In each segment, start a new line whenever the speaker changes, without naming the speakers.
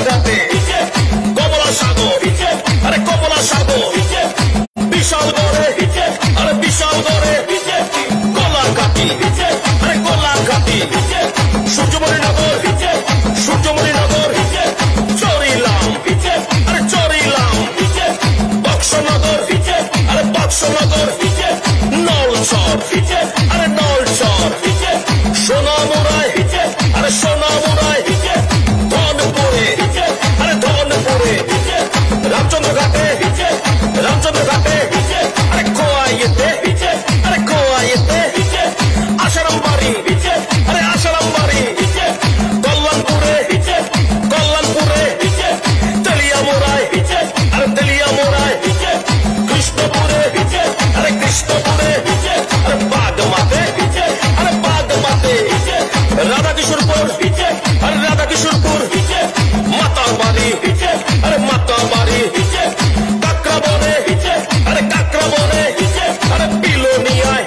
ঘাটে কমলা সাগর, আরে কমলা সাগর, বিশাল গড়ে, আরে বিশাল গড়ে কলা ঘাটি, আরে কলা ঘাটি, সূর্যমণি নগর, সূর্যমণি নগর, চরিলাম, আরে চরিলাম, বক্সনগর, আরে বক্সনগর, নলছর, আরে নলছর, সোনামুড়ায়, আরে সোনামুড়ায়, ধনপুরে, আরে ধনপুরে, রামচন্দ্র ঘাটে, রামচন্দ্র ঘাটে, আরে খোয়াইতে, আরে খোয়াইতে, আসারাম বাড়ি, আরে আসারাম বাড়ি, কল্যাণপুরে, কল্যাণপুরে, তেলিয়ামোড়ায়, আরে তেলিয়ামোড়ায়, কৃষ্ণপুরে, আরে কৃষ্ণপুরে, আরে বাগমাতে, আরে বাগমাতে, রাধাকিশোরপুর, আরে রাধাকিশোরপুর, মাতাবাড়ি, আরে মাতাবাড়ি, কাকরাবনে, আরে কাকরাবনে, আরে বিলোনিয়ায়,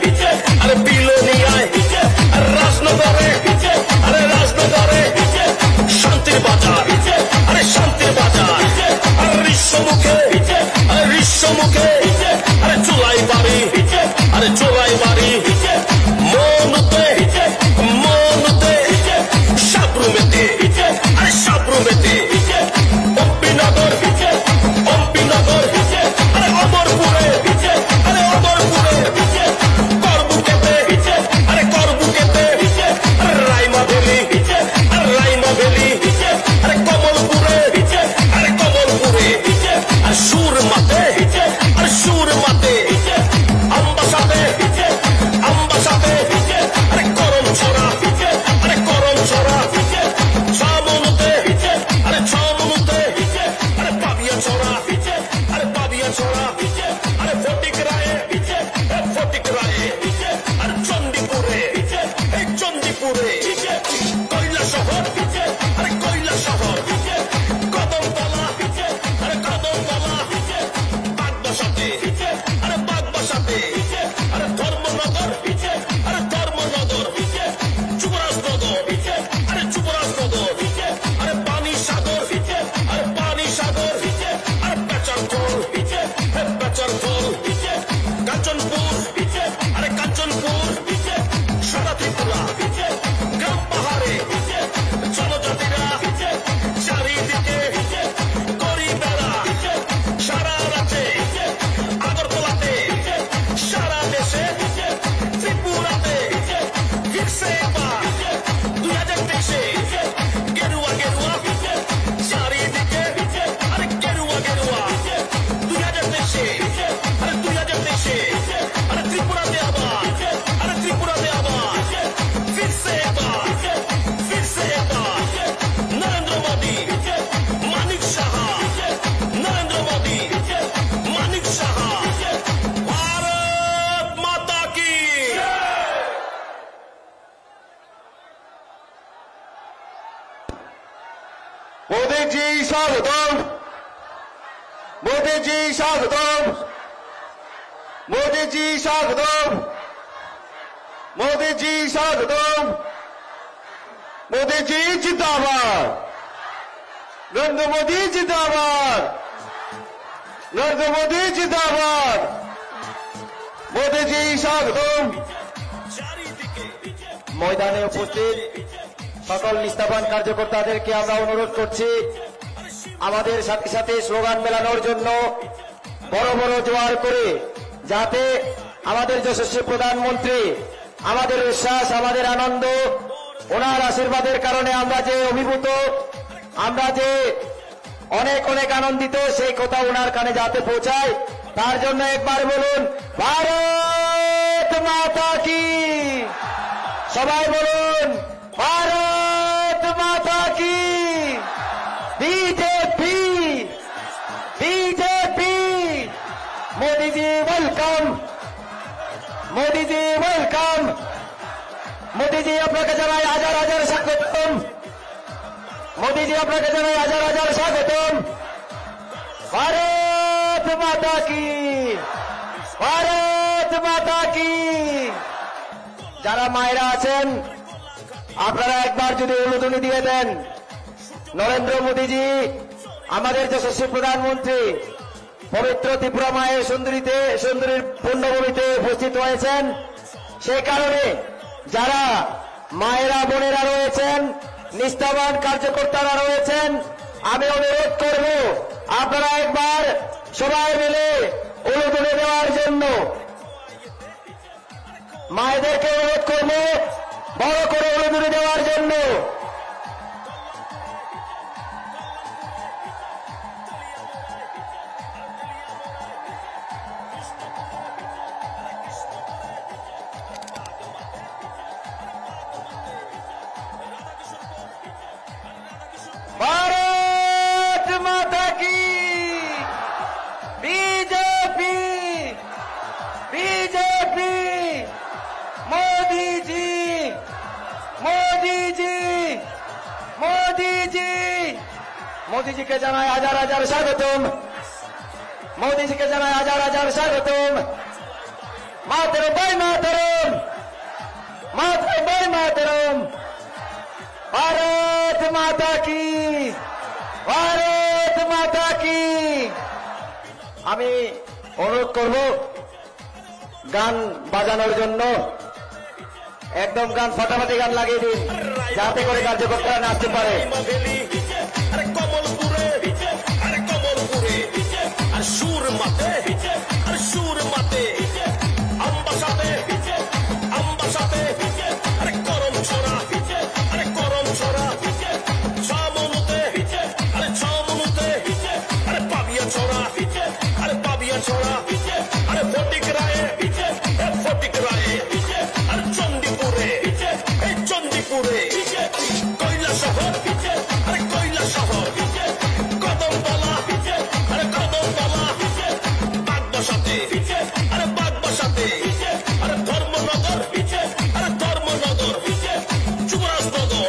আরে বিলোনিয়ায়, আরে রাজনগরে, আরে রাজনগরে, শান্তির বাজার, আরে শান্তির বাজার, আরে ঋষ্যমুখে, আরে ঋষ্যমুখে, আরে চুলাই বাড়ি, আরে চুলাই বাড়ি, মনুতে, মনুতে, সাবরুমেতে, আরে সাবরুমেতে, অম্পিনগর, অম্পিনগর, আরে অমরপুরে, আরে অমরপুরে, করবুকেতে, আরে করবুকেতে, আরে রাইমা ভ্যালি, আরে রাইমা ভ্যালি, আরে কমলপুরে, আরে কমলপুরে, আরে সুরমাতে, আরে সুরমাতে, আম্বাসাতে, আম্বাসাতে, আরে করমছড়া, আরে করমছড়া, ছামনুতে, আরে ছামনুতে, আরে পাবিয়াছড়া, আরে পাবিয়াছড়া, আরে ফটিকরায়ে, ফটিকরায়ে, আরে চণ্ডীপুরে, এই চণ্ডীপুরে, কৈলাসহর, আরে কৈলাসহর, কদমতলা, আরে কদমতলা, বাগবাসাতে, আরে বাগবাসাতে, আরে ধর্মনগর, আরে ধর্মনগর, যুবরাজনগর, আরে যুবরাজনগর, আরে পানিসাগর, আরে পানিসাগর, আরে বেচারখোল, বেচারখোল, কাঞ্চনপুর, আরে কাঞ্চনপুর, সারা ত্রিপুরা, গ্রাম পাহাড়ে, জনজাতিরা চারিদিকে করি বেড়া, সারা রাজ্যে, আগরতলাতে, সারা দেশে, ত্রিপুরাতে, ফিরছে এবার 2023-এ, গেরুয়া গেরুয়া, চারিদিকে, আরে গেরুয়া গেরুয়া, 2023-এ, আরে 2023-এ, আরে ত্রিপুরাতে আবার, আরে ত্রিপুরাতে আবার, ফিরছে এবার, ফিরছে এবার, নরেন্দ্র মোদী, মানিক সাহা, নরেন্দ্র মোদী, মানিক সাহা, ভারত মাতা কি।
मोदी जी स्वागतम, मोदी जी स्वागतम, मोदी जी स्वागतम, मोदी जी स्वागतम, मोदी जी जिंदाबाद, नरेंद्र मोदी जिंदाबाद, नरेंद्र मोदी जिंदाबाद, मोदी जी स्वागतम। ময়দানে উপস্থিত সকল নিষ্ঠাবান কার্যকর্তাদেরকে আমরা অনুরোধ করছি আমাদের সাথে সাথে স্লোগান মেলানোর জন্য বড় বড় জোয়ার করে, যাতে আমাদের যশস্বী প্রধানমন্ত্রী, আমাদের উচ্ছ্বাস, আমাদের আনন্দ, ওনার আশীর্বাদের কারণে আমরা যে অভিভূত, আমরা যে অনেক অনেক আনন্দিত, সেই কথা ওনার কানে যাতে পৌঁছায়, তার জন্য একবার বলুন ভারত মাতা কি। সবাই বলুন ভারত মাতা কি। BJP, BJP, Modi ji welcome, Modi ji welcome, Modi ji আপনাকে জানাই হাজার হাজার স্বাগতম, মোদি জি আপনাকে জানাই হাজার হাজার স্বাগতম। ভারত মাতা কি, ভারত মাতা কি। যারা মায়েরা আছেন আপনারা একবার যদি উলুধ্বনি দিয়ে দেন, নরেন্দ্র মোদীজি আমাদের যশস্বী প্রধানমন্ত্রী পবিত্র ত্রিপুরা মায়ের সুন্দরীর পূর্ণভূমিতে উপস্থিত হয়েছেন। সেই কারণে যারা মায়েরা বোনেরা রয়েছেন, নিষ্ঠাবান কার্যকর্তারা রয়েছেন, আমি অনুরোধ করব আপনারা একবার সবাই মিলে উলুদুলে দেওয়ার জন্য মায়েদেরকে অনুরোধ করব বড় করে উলুদুলে দেওয়ার জন্য। भारत माता की बीजेपी बीजेपी मोदी जी मोदी जी मोदी जी मोदी जी के जानाए हजार हजार स्वागतम। मोदी जी के जानाए हजार हजार स्वागतम। मातरम भाई मातरम मातरम भाई मातरम। भारत माता की भारत माता की। আমি অনুরোধ করব গান বাজানোর জন্য, একদম গান ফাটাফাটি গান লাগিয়ে দিন যাতে করে কার্যকর্তারা নাচতে পারে।
আরে কমলপুরে আরে কমলপুরে আর সুর মাতে আর সুর মাতে আম্বাসাতে আম্বাসাতে আরে করম ছড়া আরে করম ছড়া ছামনুতে আরে ছামনুতে আরে পাবিয়া ছড়া আরে পাবিয়া ছড়া আরে ফটিক রায়ে ফটিক রায়ে আরে চণ্ডীপুরে এই চণ্ডীপুরে কয়লা শহর আরে কয়লা শহর কদমতলা আরে কদমতলা বাগবাসাতে আরে বাগবাসাতে আরে ধর্মনগর আরে ধর্মনগর যুবরাজনগর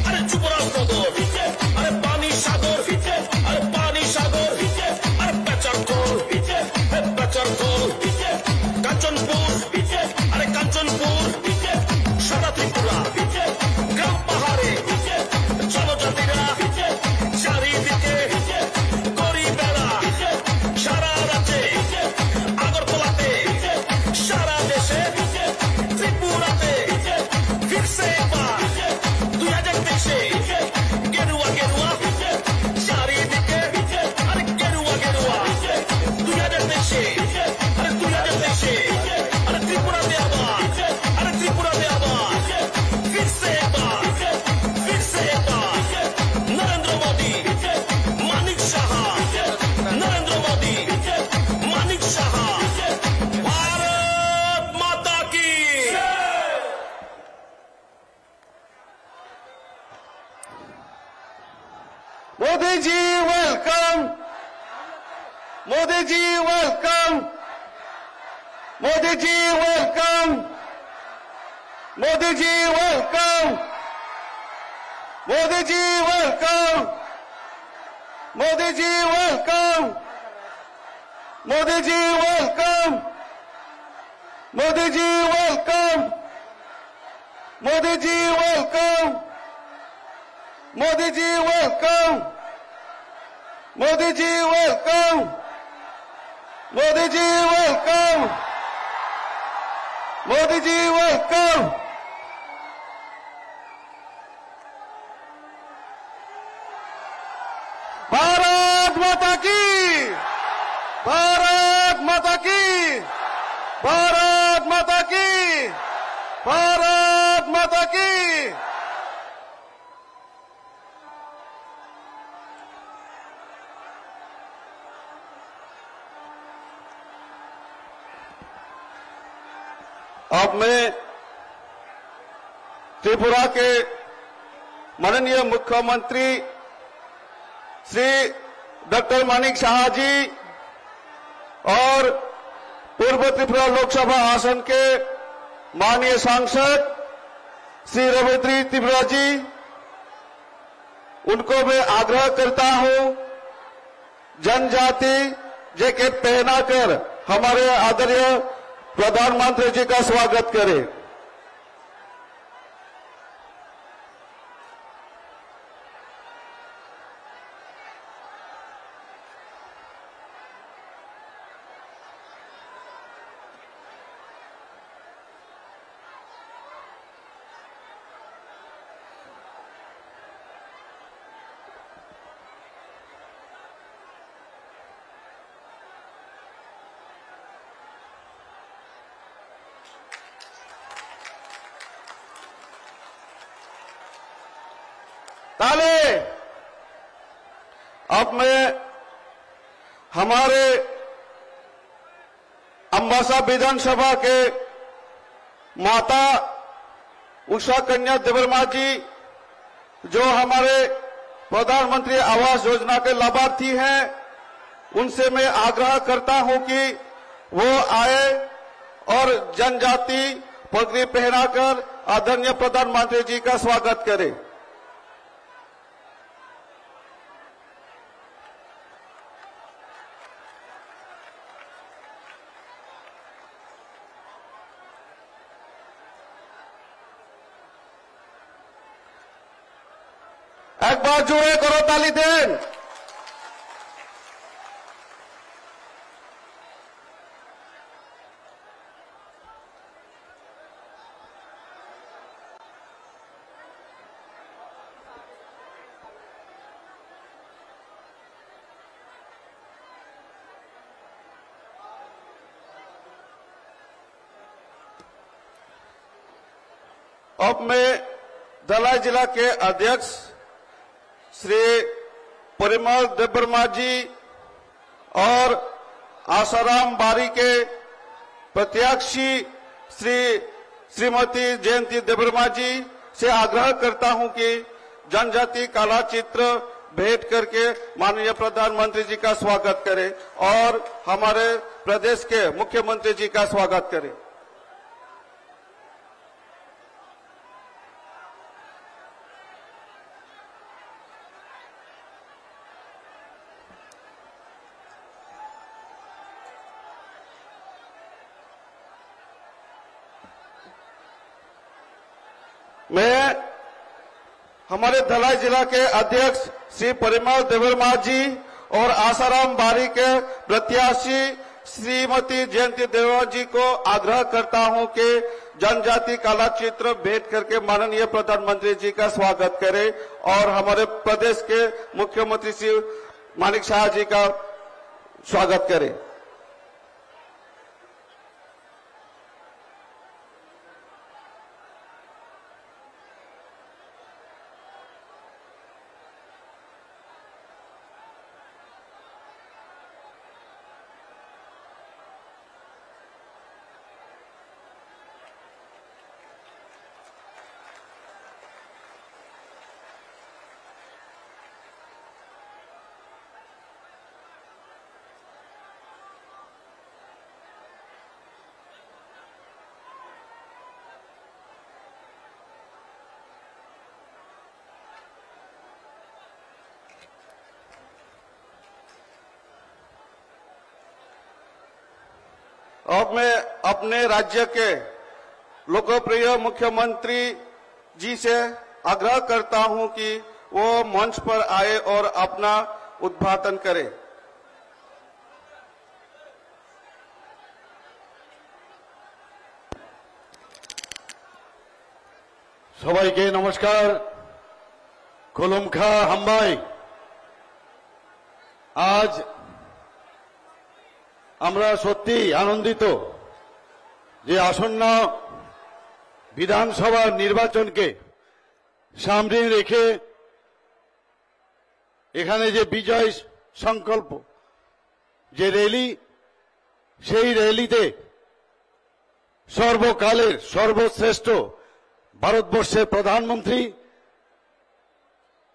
আরে যুবরাজনগর আরে পানি সাগর আরে পানি সাগর আরে পেচারখোল পেচারখোল কাঞ্চনপুর আরে কাঞ্চনপুর সাদা ত্রিপুরা গ্রাম পাহাড়ে জনজাতিরা চারিদিকে করি বেড়া সারা রাজ্যে আগরতলাতে সারা দেশে ত্রিপুরাতে ফিরছে এবার 2023-এ গেরুয়া গেরুয়া চারিদিকে আরে গেরুয়া গেরুয়া 2023-এ আরে 2023-এ আরে ত্রিপুরাতে আবার আরে ত্রিপুরাতে আবার ফিরছে এবার নরেন্দ্র মোদী মানিক সাহা নরেন্দ্র মোদী মানিক সাহা ভারত মাতা কি
Modi ji welcome. Modi ji welcome. Modi ji welcome. Modi ji welcome. Modi ji welcome. Modi ji welcome. Modi ji welcome. Modi ji welcome. Modi ji welcome. Modi ji welcome. Modi ji welcome. Modi ji welcome. Modi ji welcome. Bharat माता की भारत माता की भारत माता की भारत माता की। अब मैं त्रिपुरा के माननीय मुख्यमंत्री श्री डॉक्टर मानिक शाह जी और पूर्व त्रिपुरा लोकसभा आसन के माननीय सांसद श्री रविंद्र त्रिपुरा जी, उनको मैं आग्रह करता हूं जनजाति जैकेट पहनाकर हमारे आदरणीय प्रधानमंत्री जी का स्वागत करें।
ताले। अब मैं हमारे अम्बासा विधानसभा के माता उषा कन्या देवर्मा जी, जो हमारे प्रधानमंत्री आवास योजना के लाभार्थी हैं, उनसे मैं आग्रह करता हूं कि वो आए और जनजाति पगड़ी पहनाकर आदरणीय प्रधानमंत्री जी का स्वागत करें। एक बार जोड़े करो ताली दें। अब मैं धलाई जिला के अध्यक्ष श्री परिमल देवर्मा जी और आसाराम बारी के प्रत्याशी श्रीमती जयंती देवर्मा जी से आग्रह करता हूं कि जनजाति कला चित्र भेंट करके माननीय प्रधानमंत्री जी का स्वागत करें और हमारे प्रदेश के मुख्यमंत्री जी का स्वागत करें। मैं हमारे धलाई जिला के अध्यक्ष श्री परिमल देवर्मा जी और आसाराम बारी के प्रत्याशी श्रीमती जयंती देवर्मा जी को आग्रह करता हूं कि जनजाति कला चित्र भेंट करके माननीय प्रधानमंत्री जी का स्वागत करें और हमारे प्रदेश के मुख्यमंत्री श्री मानिक शाह जी का स्वागत करें। अब मैं अपने राज्य के लोकप्रिय मुख्यमंत्री जी से आग्रह करता हूं कि वो मंच पर आए और अपना उद्घाटन करें।
সবাইকে নমস্কার। খুলুমখা হাম্বাই। আজ আমরা সত্যি আনন্দিত যে আসন্ন বিধানসভা নির্বাচনকে সামনে রেখে এখানে যে বিজয় সংকল্প যে র্যালি, সেই র্যালিতে সর্বকালের সর্বশ্রেষ্ঠ ভারতবর্ষের প্রধানমন্ত্রী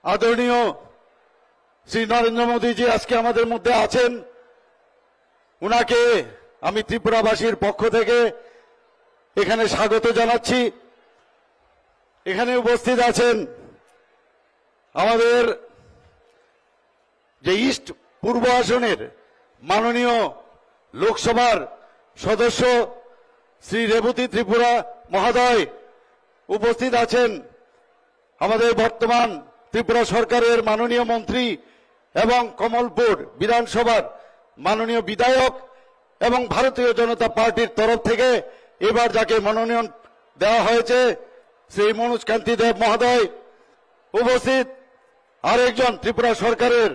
আদরণীয় শ্রী নরেন্দ্র মোদীজি আজকে আমাদের মধ্যে আছেন। উনাকে আমি ত্রিপুরাবাসীর পক্ষ থেকে এখানে স্বাগত জানাচ্ছি। এখানে উপস্থিত আছেন আমাদের যে ইস্ট পূর্ব আসনের মাননীয় লোকসভার সদস্য শ্রী রেবতী ত্রিপুরা মহোদয়, উপস্থিত আছেন আমাদের বর্তমান ত্রিপুরা সরকারের মাননীয় মন্ত্রী এবং কমলপুর বিধানসভার মাননীয় বিধায়ক এবং ভারতীয় জনতা পার্টির তরফ থেকে এবার যাকে মনোনয়ন দেওয়া হয়েছে শ্রী মনোজ কান্তি দেব মহোদয়, উপস্থিত আরেকজন ত্রিপুরা সরকারের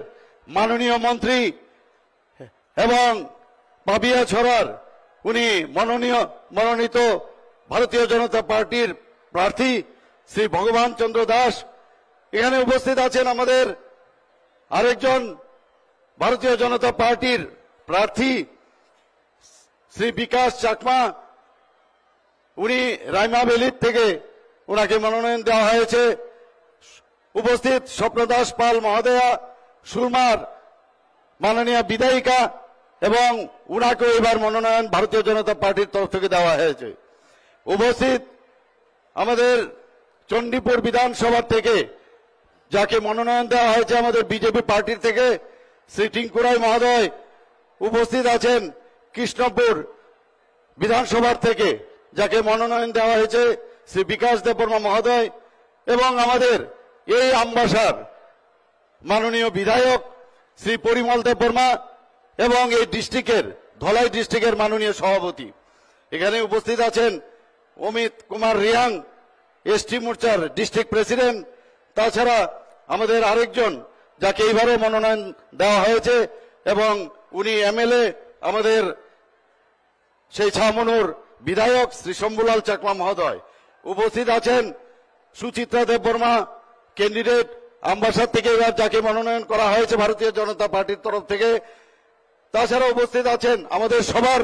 মাননীয় মন্ত্রী এবং পাবিয়া ছড়ার উনি মনোনীত ভারতীয় জনতা পার্টির প্রার্থী শ্রী ভগবান চন্দ্র দাস, এখানে উপস্থিত আছেন আমাদের আরেকজন ভারতীয় জনতা পার্টির প্রার্থী শ্রী বিকাশ চাকমা। উনি রাইমা ভ্যালির থেকে ওনাকে মনোনয়ন দেওয়া হয়েছে। উপস্থিত স্বপ্নদাস পাল মহোদয়া সুরমার মাননীয় বিধায়িকা, এবং উনাকেও এবার মনোনয়ন ভারতীয় জনতা পার্টির তরফ থেকে দেওয়া হয়েছে। উপস্থিত আমাদের চণ্ডীপুর বিধানসভা থেকে যাকে মনোনয়ন দেওয়া হয়েছে আমাদের বিজেপি পার্টির থেকে শ্রী টিঙ্কু রায় মহোদয়। উপস্থিত আছেন কৃষ্ণপুর বিধানসভার থেকে যাকে মনোনয়ন দেওয়া হয়েছে শ্রী বিকাশ দেববর্মা মহোদয়, এবং আমাদের এই আমবাসার মাননীয় বিধায়ক শ্রী পরিমল দেববর্মা, এবং এই ডিস্ট্রিক্টের ধলাই ডিস্ট্রিক্টের মাননীয় সভাপতি। এখানে উপস্থিত আছেন অমিত কুমার রিয়াং, এসটি মোর্চার ডিস্ট্রিক্ট প্রেসিডেন্ট। তাছাড়া আমাদের আরেকজন যাকে এইবারে মনোনয়ন দেওয়া হয়েছে, এবং উনি এমএলএ আমাদের সেই ছামনুর বিধায়ক শ্রী শম্ভুলাল চাকমা মহোদয়। উপস্থিত আছেন সুচিত্রা দেববর্মা, ক্যান্ডিডেট আমবাসার থেকে এবার যাকে মনোনয়ন করা হয়েছে ভারতীয় জনতা পার্টির তরফ থেকে। তাছাড়া উপস্থিত আছেন আমাদের সবার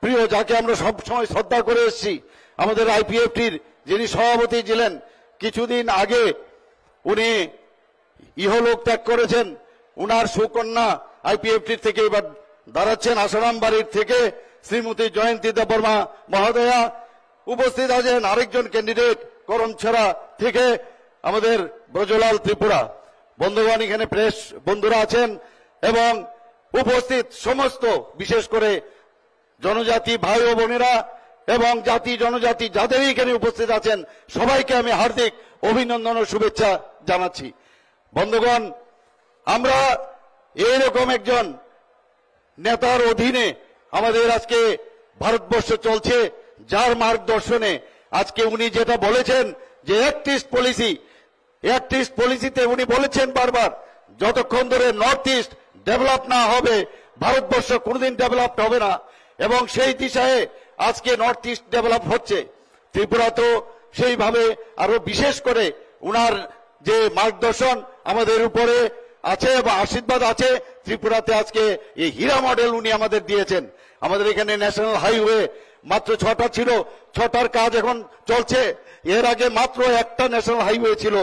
প্রিয়, যাকে আমরা সবসময় শ্রদ্ধা করে এসেছি, আমাদের আইপিএফটির যিনি সভাপতি ছিলেন, কিছুদিন আগে উনি ইহলোক ত্যাগ করেছেন, উনার সুকন্যা আইপিএফটির থেকে এবার দাঁড়াচ্ছেন আসারাম বাড়ির থেকে শ্রীমতী জয়ন্তী দেববর্মা মহোদয়া। উপস্থিত আছেন আরেকজন ক্যান্ডিডেট করমছড়া থেকে আমাদের ব্রজলাল ত্রিপুরা। বন্ধুগণ, এখানে প্রেস বন্ধুরা আছেন এবং উপস্থিত সমস্ত বিশেষ করে জনজাতি ভাই ও বোনেরা এবং জাতি জনজাতি যাদেরই এখানে উপস্থিত আছেন সবাইকে আমি হার্দিক অভিনন্দন ও শুভেচ্ছা জানাচ্ছি। বন্ধুগণ, আমরা এইরকম একজন নেতার অধীনে আমাদের আজকে ভারতবর্ষ চলছে, যার মার্গদর্শনে আজকে উনি যেটা বলেছেন যে অ্যাক্ট ইস্ট পলিসিতে উনি বলেছেন বারবার, যতক্ষণ ধরে নর্থ ইস্ট ডেভেলপ না হবে ভারতবর্ষ কোনোদিন ডেভেলপ হবে না, এবং সেই দিশায় আজকে নর্থ ইস্ট ডেভেলপ হচ্ছে। ত্রিপুরা তো সেইভাবে আরো বিশেষ করে উনার যে মার্গদর্শন আমাদের উপরে আছে বা আশীর্বাদ আছে, ত্রিপুরাতে আজকে এই হীরা মডেল উনি আমাদের দিয়েছেন। আমাদের এখানে ন্যাশনাল হাইওয়ে মাত্র 6টা ছিল, 6টার কাজ এখন চলছে। এর আগে মাত্র একটা ন্যাশনাল হাইওয়ে ছিল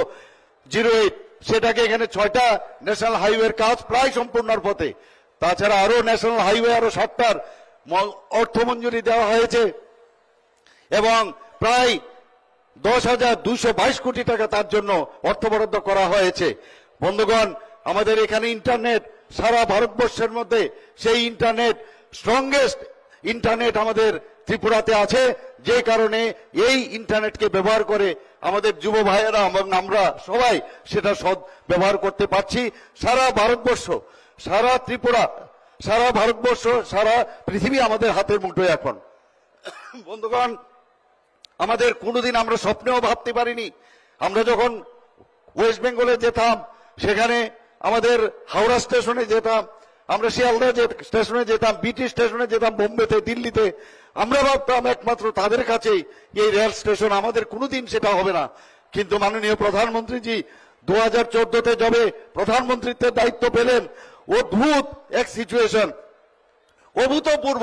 08, সেটাকে এখানে 6টা ন্যাশনাল হাইওয়ের কাজ প্রায় সম্পূর্ণর পথে। তাছাড়া আরো ন্যাশনাল হাইওয়ে আরো 7টার অর্থ মঞ্জুরি দেওয়া হয়েছে এবং প্রায় 10,222 কোটি টাকা তার জন্য অর্থ বরাদ্দ করা হয়েছে। বন্ধুগণ, আমাদের এখানে ইন্টারনেট সারা ভারতবর্ষের মধ্যে সেই ইন্টারনেট স্ট্রংগেস্ট ইন্টারনেট আমাদের ত্রিপুরাতে আছে, যে কারণে এই ইন্টারনেটকে ব্যবহার করে আমাদের যুব ভাইয়েরা এবং আমরা সবাই সেটা সদ ব্যবহার করতে পারছি। সারা ভারতবর্ষ, সারা ত্রিপুরা, সারা ভারতবর্ষ, সারা পৃথিবী আমাদের হাতের মুঠোয় এখন। বন্ধুগণ, আমাদের কোনোদিন আমরা স্বপ্নেও ভাবতে পারিনি, আমরা যখন ওয়েস্ট বেঙ্গলে যেতাম সেখানে আমাদের হাওড়া স্টেশনে যেতাম, আমরা শিয়ালদা স্টেশনে যেতাম, বিটি স্টেশনে যেতাম, বোম্বেতে, দিল্লিতে, আমরা ভাবতাম একমাত্র তাদের কাছেই এই রেল স্টেশন, আমাদের কোনোদিন সেটা হবে না। কিন্তু মাননীয় প্রধানমন্ত্রীজি 2014-তে যবে প্রধানমন্ত্রীত্বের দায়িত্ব পেলেন, অদ্ভুত এক সিচুয়েশন, অভূতপূর্ব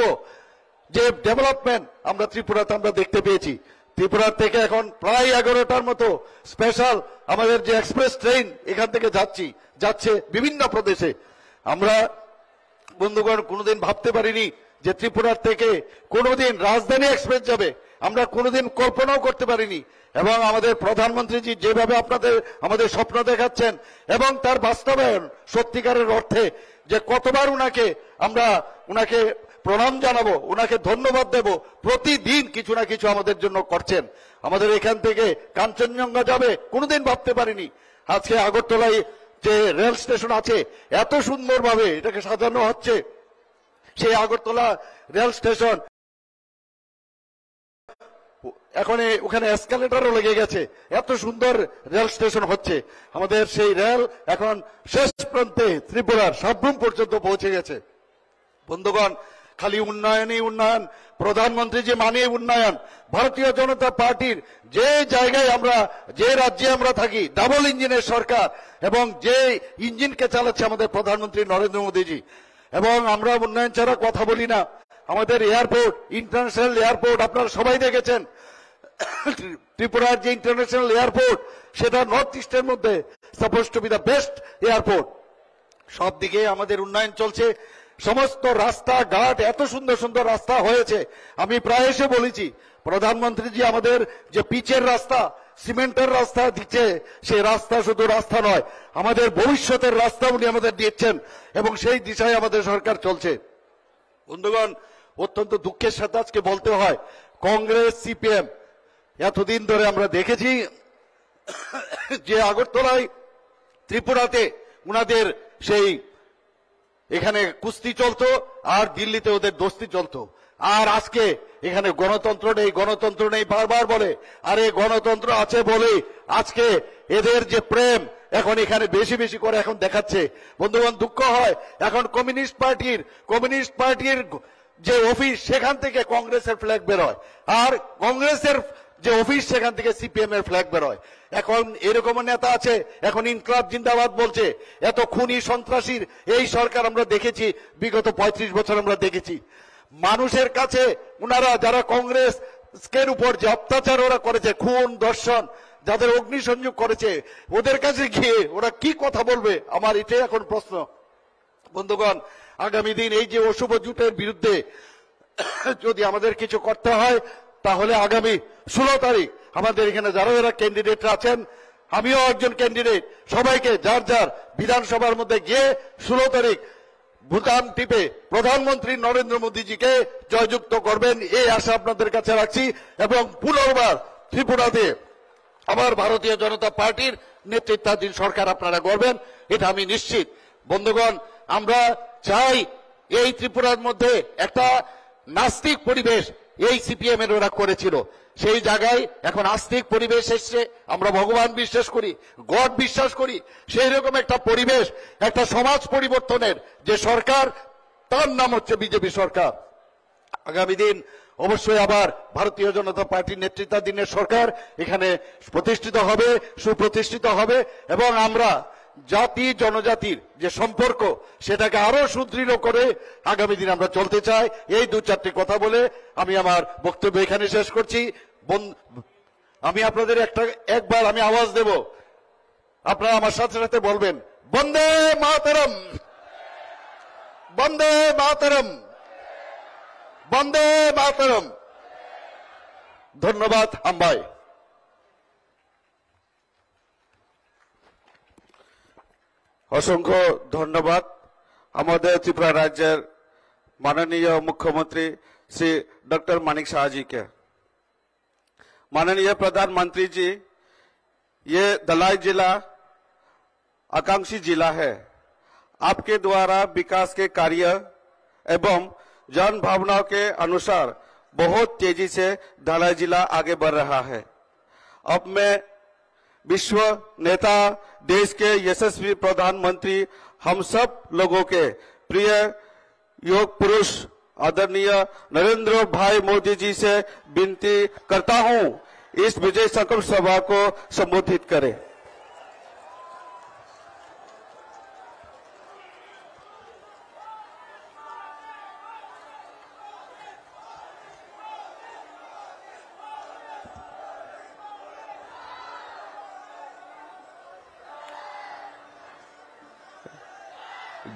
যে ডেভেলপমেন্ট আমরা ত্রিপুরাতে আমরা দেখতে পেয়েছি। ত্রিপুরার থেকে এখন প্রায় 11টার মতো স্পেশাল আমাদের যে এক্সপ্রেস ট্রেন এখান থেকে যাচ্ছে বিভিন্ন প্রদেশে। আমরা বন্ধুগণ কোনোদিন ভাবতে পারিনি যে ত্রিপুরার থেকে কোনোদিন রাজধানী এক্সপ্রেস যাবে, আমরা কোনোদিন কল্পনাও করতে পারিনি। এবং আমাদের প্রধানমন্ত্রীজি যেভাবে আমাদের স্বপ্ন দেখাচ্ছেন এবং তার বাস্তবায়ন সত্যিকারের অর্থে যে কতবার উনাকে প্রণাম জানাবো, উনাকে ধন্যবাদ দেব, প্রতিদিন কিছু না কিছু আমাদের জন্য করছেন। আমাদের এখান থেকে কাঞ্চনজঙ্ঘা যাবে কোনোদিন ভাবতে পারিনি। আজকে আগরতলায় যে রেল স্টেশন আছে এত সুন্দরভাবে এটাকে সাজানো হচ্ছে, সেই আগরতলা রেল স্টেশন এখন ওখানে এসকালেটরও লেগে গেছে, এত সুন্দর রেল স্টেশন হচ্ছে। আমাদের সেই রেল এখন শেষ প্রান্তে ত্রিপুরার সাবরুম পর্যন্ত পৌঁছে গেছে। বন্ধুগণ, খালি উন্নয়নই উন্নয়ন, প্রধানমন্ত্রী যে মানে উন্নয়ন, ভারতীয় জনতা পার্টির যে জায়গায় আমরা, যে রাজ্যে আমরা থাকি, ডাবল ইঞ্জিনের সরকার, এবং যে ইঞ্জিনকে চালাচ্ছে আমাদের প্রধানমন্ত্রী নরেন্দ্র মোদীজি। এবং আমরা উন্নয়ন ছাড়া কথা বলি না। আমাদের এয়ারপোর্ট, ইন্টারন্যাশনাল এয়ারপোর্ট আপনারা সবাই দেখেছেন। ত্রিপুরার যে ইন্টারন্যাশনাল এয়ারপোর্ট, সেটা নর্থ ইস্টের মধ্যে suppose two B the best airport. সব দিকে আমাদের উন্নয়ন চলছে। সমস্ত রাস্তাঘাট, এত সুন্দর সুন্দর রাস্তা হয়েছে। আমি প্রায় এসে বলেছি, প্রধানমন্ত্রীজি আমাদের যে পিচের রাস্তা, সিমেন্টের রাস্তা দিচ্ছে, সেই রাস্তা শুধু রাস্তা নয়, আমাদের ভবিষ্যতের রাস্তা উনি আমাদের দিচ্ছেন, এবং সেই দিশায় আমাদের সরকার চলছে। বন্ধুগণ, অত্যন্ত দুঃখের সাথে আজকে বলতে হয়, কংগ্রেস, সিপিএম এতদিন ধরে আমরা দেখেছি যে আগরতলায়, ত্রিপুরাতে উনাদের সেই এখানে কুস্তি চলতো, আর দিল্লিতে ওদের দোস্তি চলতো। আর আজকে এখানে গণতন্ত্র নেই, গণতন্ত্র নেই বারবার বলে। আরে গণতন্ত্র আছে বলে আজকে এদের যে প্রেম এখন এখানে বেশি বেশি করে এখন দেখাচ্ছে। বন্ধুগণ, দুঃখ হয়, এখন কমিউনিস্ট পার্টির যে অফিস, সেখান থেকে কংগ্রেসের ফ্ল্যাগ বেরোয়, আর কংগ্রেসের যে অফিস, সেখান থেকে সিপিএম এর ফ্ল্যাগ বেরোয়। এখন এরকম নেতা আছে, এখন ইনকলাব জিন্দাবাদ বলছে। এত খুনি সন্ত্রাসীর এই সরকার আমরা দেখেছি, বিগত 35 বছর আমরা দেখেছি। মানুষের কাছে ওনারা, যারা কংগ্রেসের উপর যে অত্যাচার ওরা করেছে, খুন দর্শন, যাদের অগ্নিসংযোগ করেছে, ওদের কাছে গিয়ে ওরা কি কথা বলবে, আমার এটাই এখন প্রশ্ন। বন্ধুগণ, আগামী দিন এই যে অশুভ জোটের বিরুদ্ধে যদি আমাদের কিছু করতে হয়, তাহলে আগামী 16 তারিখ আমাদের এখানে যারা যারা ক্যান্ডিডেটরা আছেন, আমিও একজন ক্যান্ডিডেট, সবাইকে যার যার বিধানসভার মধ্যে গিয়ে 16 তারিখ ভুটান টিপে প্রধানমন্ত্রী নরেন্দ্র মোদীজিকে জয়যুক্ত করবেন, এই আশা আপনাদের কাছে রাখছি। এবং পুনর্বার ত্রিপুরাতে আবার ভারতীয় জনতা পার্টির নেতৃত্বাধীন সরকার আপনারা করবেন, এটা আমি নিশ্চিত। বন্ধুগণ, আমরা চাই এই ত্রিপুরার মধ্যে একটা নাস্তিক পরিবেশ এই সিপিএম এর ওরা করেছিল, সেই জায়গায় এখন আস্তিক পরিবেশ এসছে। আমরা ভগবান বিশ্বাস করি, গড বিশ্বাস করি, সেই রকম একটা পরিবেশ, একটা সমাজ পরিবর্তনের যে সরকার, তার নাম হচ্ছে বিজেপি সরকার। আগামী দিন অবশ্যই আবার ভারতীয় জনতা পার্টির নেতৃত্বাধীনের সরকার এখানে প্রতিষ্ঠিত হবে, সুপ্রতিষ্ঠিত হবে, এবং আমরা জাতি জনজাতির যে সম্পর্ক, সেটাকে আরো সুদৃঢ় করে আগামী দিন আমরা চলতে চাই। এই 2-4টি কথা বলে আমি আমার বক্তব্য এখানে শেষ করছি। আমি আপনাদের একবার আমি আওয়াজ দেব, আপনারা আমার সাথে সাথে বলবেন, বন্দে মাতরম, বন্দে মাতরম, বন্দে মাতরম। ধন্যবাদ আম্বাই।
অসংখ্য ধন্যবাদ আমাদের ত্রিপুরা রাজ্যের माननीय मुख्यमंत्री श्री डॉक्टर मानिक शाह जी के। माननीय प्रधानमंत्री जी, ये धलाई जिला आकांक्षी जिला है। आपके द्वारा विकास के कार्य एवं जन भावनाओं के अनुसार बहुत तेजी से धलाई जिला आगे बढ़ रहा है। अब मैं विश्व नेता, देश के यशस्वी प्रधानमंत्री, हम सब लोगों के प्रिय योग पुरुष आदरणीय नरेंद्र भाई मोदी जी से विनती करता हूं, इस विजय संकल्प सभा को संबोधित करें।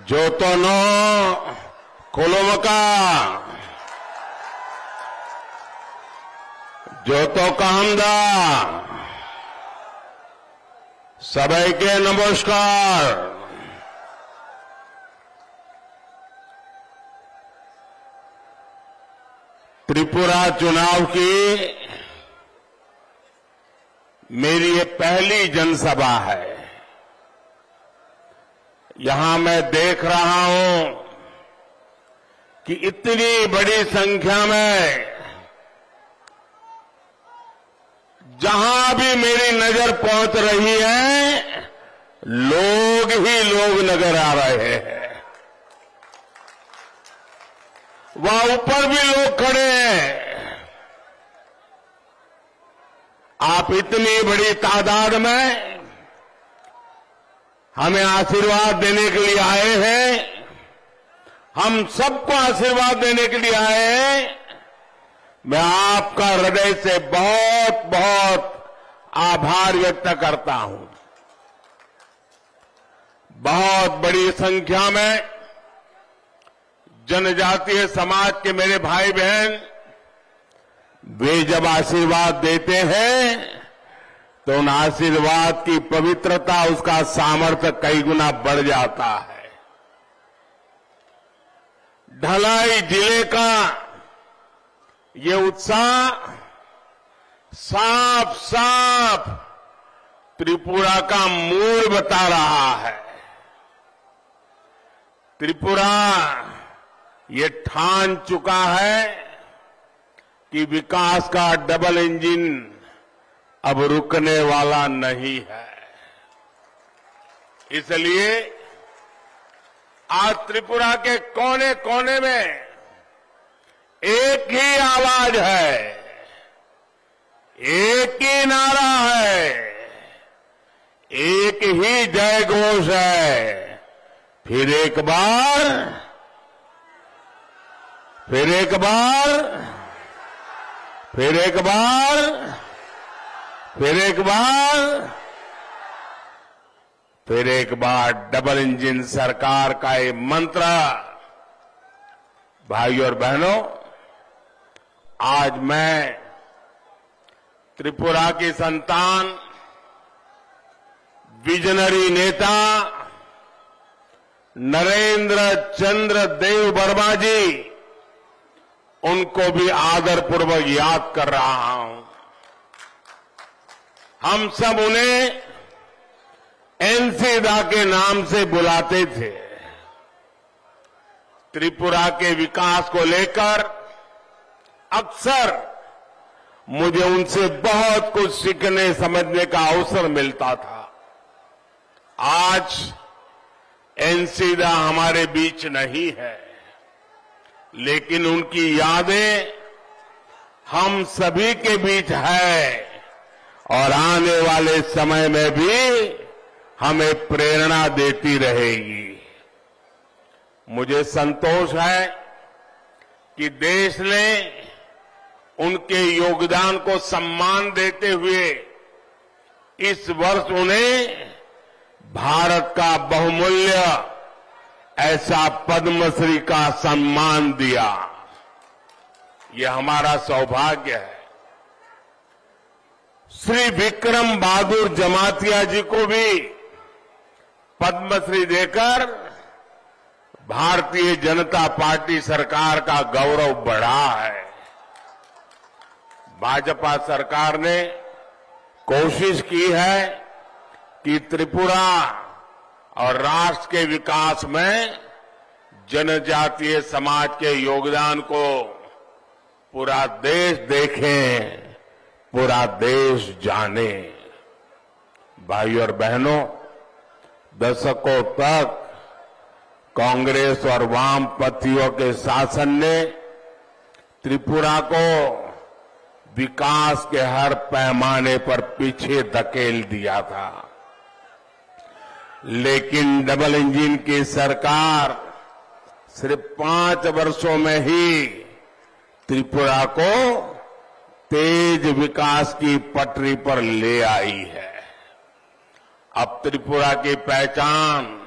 जोतोनो कोलोमका जोतो कामदा सबके नमस्कार। त्रिपुरा चुनाव की मेरी ये पहली जनसभा है। यहां मैं देख रहा हूं कि इतनी बड़ी संख्या में जहां भी मेरी नजर पहुंच रही है, लोग ही लोग नजर आ रहे हैं। वहां ऊपर भी लोग खड़े हैं। आप इतनी बड़ी तादाद में हमें आशीर्वाद देने के लिए आए हैं, हम सबको आशीर्वाद देने के लिए आए हैं। मैं आपका हृदय से बहुत बहुत आभार व्यक्त करता हूं। बहुत बड़ी संख्या में जनजातीय समाज के मेरे भाई बहन, वे जब आशीर्वाद देते हैं तो उन आशीर्वाद की पवित्रता, उसका सामर्थ्य कई गुना बढ़ जाता है। ढलाई जिले का ये उत्साह साफ साफ त्रिपुरा का मूल बता रहा है। त्रिपुरा ये ठान चुका है कि विकास का डबल इंजन अब रुकने वाला नहीं है। इसलिए आज त्रिपुरा के कोने कोने में एक ही आवाज है, एक ही नारा है, एक ही जय घोष है। फिर एक बार, फिर एक बार, फिर एक बार, फिर एक बार, फिर एक बार डबल इंजन सरकार का ये मंत्र। भाइयों और बहनों, आज मैं त्रिपुरा की संतान, विजनरी नेता नरेंद्र चंद्र देव वर्मा जी, उनको भी आदरपूर्वक याद कर रहा हूं। हम सब उन्हें एनसीदा के नाम से बुलाते थे। त्रिपुरा के विकास को लेकर अक्सर मुझे उनसे बहुत कुछ सीखने समझने का अवसर मिलता था। आज एनसीदा हमारे बीच नहीं है, लेकिन उनकी यादें हम सभी के बीच है और आने वाले समय में भी हमें प्रेरणा देती रहेगी। मुझे संतोष है कि देश ने उनके योगदान को सम्मान देते हुए इस वर्ष उन्हें भारत का बहुमूल्य ऐसा पद्मश्री का सम्मान दिया। यह हमारा सौभाग्य है। श्री विक्रम बहादुर जमातिया जी को भी पद्मश्री देकर भारतीय जनता पार्टी सरकार का गौरव बढ़ा है। भाजपा सरकार ने कोशिश की है कि त्रिपुरा और राष्ट्र के विकास में जनजातीय समाज के योगदान को पूरा देश देखे, पूरा देश जाने। भाइयों और बहनों, दशकों तक कांग्रेस और वामपंथियों के शासन ने त्रिपुरा को विकास के हर पैमाने पर पीछे धकेल दिया था। लेकिन डबल इंजन की सरकार सिर्फ 5 वर्षों में ही त्रिपुरा को तेज विकास की पटरी पर ले आई है। अब त्रिपुरा की पहचान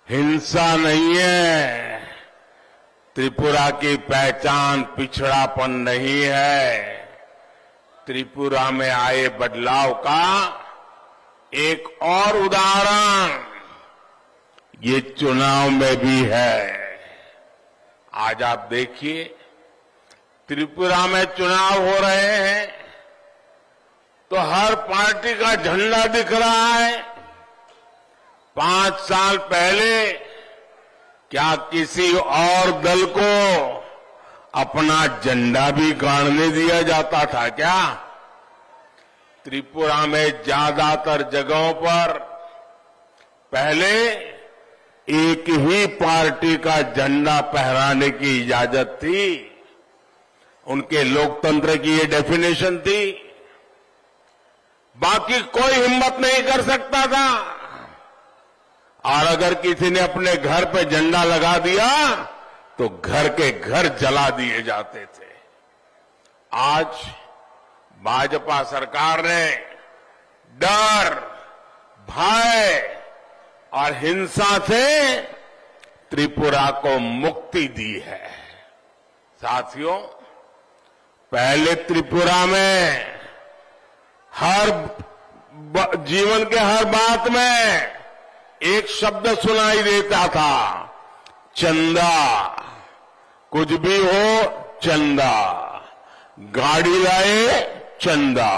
हिंसा नहीं है, त्रिपुरा की पहचान पिछड़ापन नहीं है। त्रिपुरा में आए बदलाव का एक और उदाहरण ये चुनाव में भी है। आज आप देखिए, त्रिपुरा में चुनाव हो रहे हैं तो हर पार्टी का झंडा दिख रहा है। 5 साल पहले क्या किसी और दल को अपना झंडा भी गाड़ने दिया जाता था क्या? त्रिपुरा में ज्यादातर जगहों पर पहले एक ही पार्टी का झंडा फहराने की इजाजत थी। उनके लोकतंत्र की ये डेफिनेशन थी। बाकी कोई हिम्मत नहीं कर सकता था। और अगर किसी ने अपने घर पे झंडा लगा दिया तो घर के घर जला दिए जाते थे। आज भाजपा सरकार ने डर, भय और हिंसा से त्रिपुरा को मुक्ति दी है। साथियों, पहले त्रिपुरा में जीवन के हर बात में एक शब्द सुनाई देता था, चंदा। कुछ भी हो, चंदा। गाड़ी लाए, चंदा।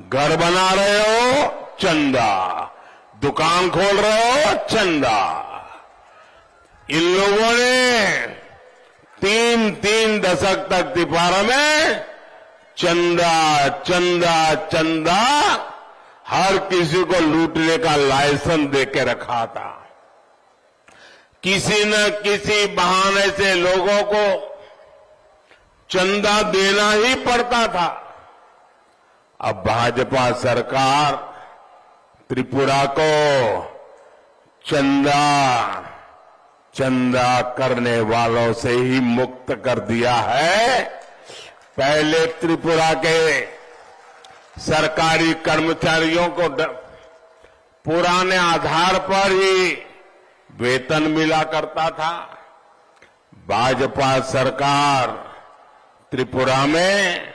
घर बना रहे हो, चंदा। दुकान खोल रहे हो, चंदा। इन लोगों ने तीन दशक तक त्रिपुरा में चंदा चंदा चंदा हर किसी को लूटने का लाइसेंस देके रखा था। किसी न किसी बहाने से लोगों को चंदा देना ही पड़ता था। अब भाजपा सरकार त्रिपुरा को चंदा करने वालों से ही मुक्त कर दिया है। पहले त्रिपुरा के सरकारी कर्मचारियों को पुराने आधार पर ही वेतन मिला करता था। भाजपा सरकार त्रिपुरा में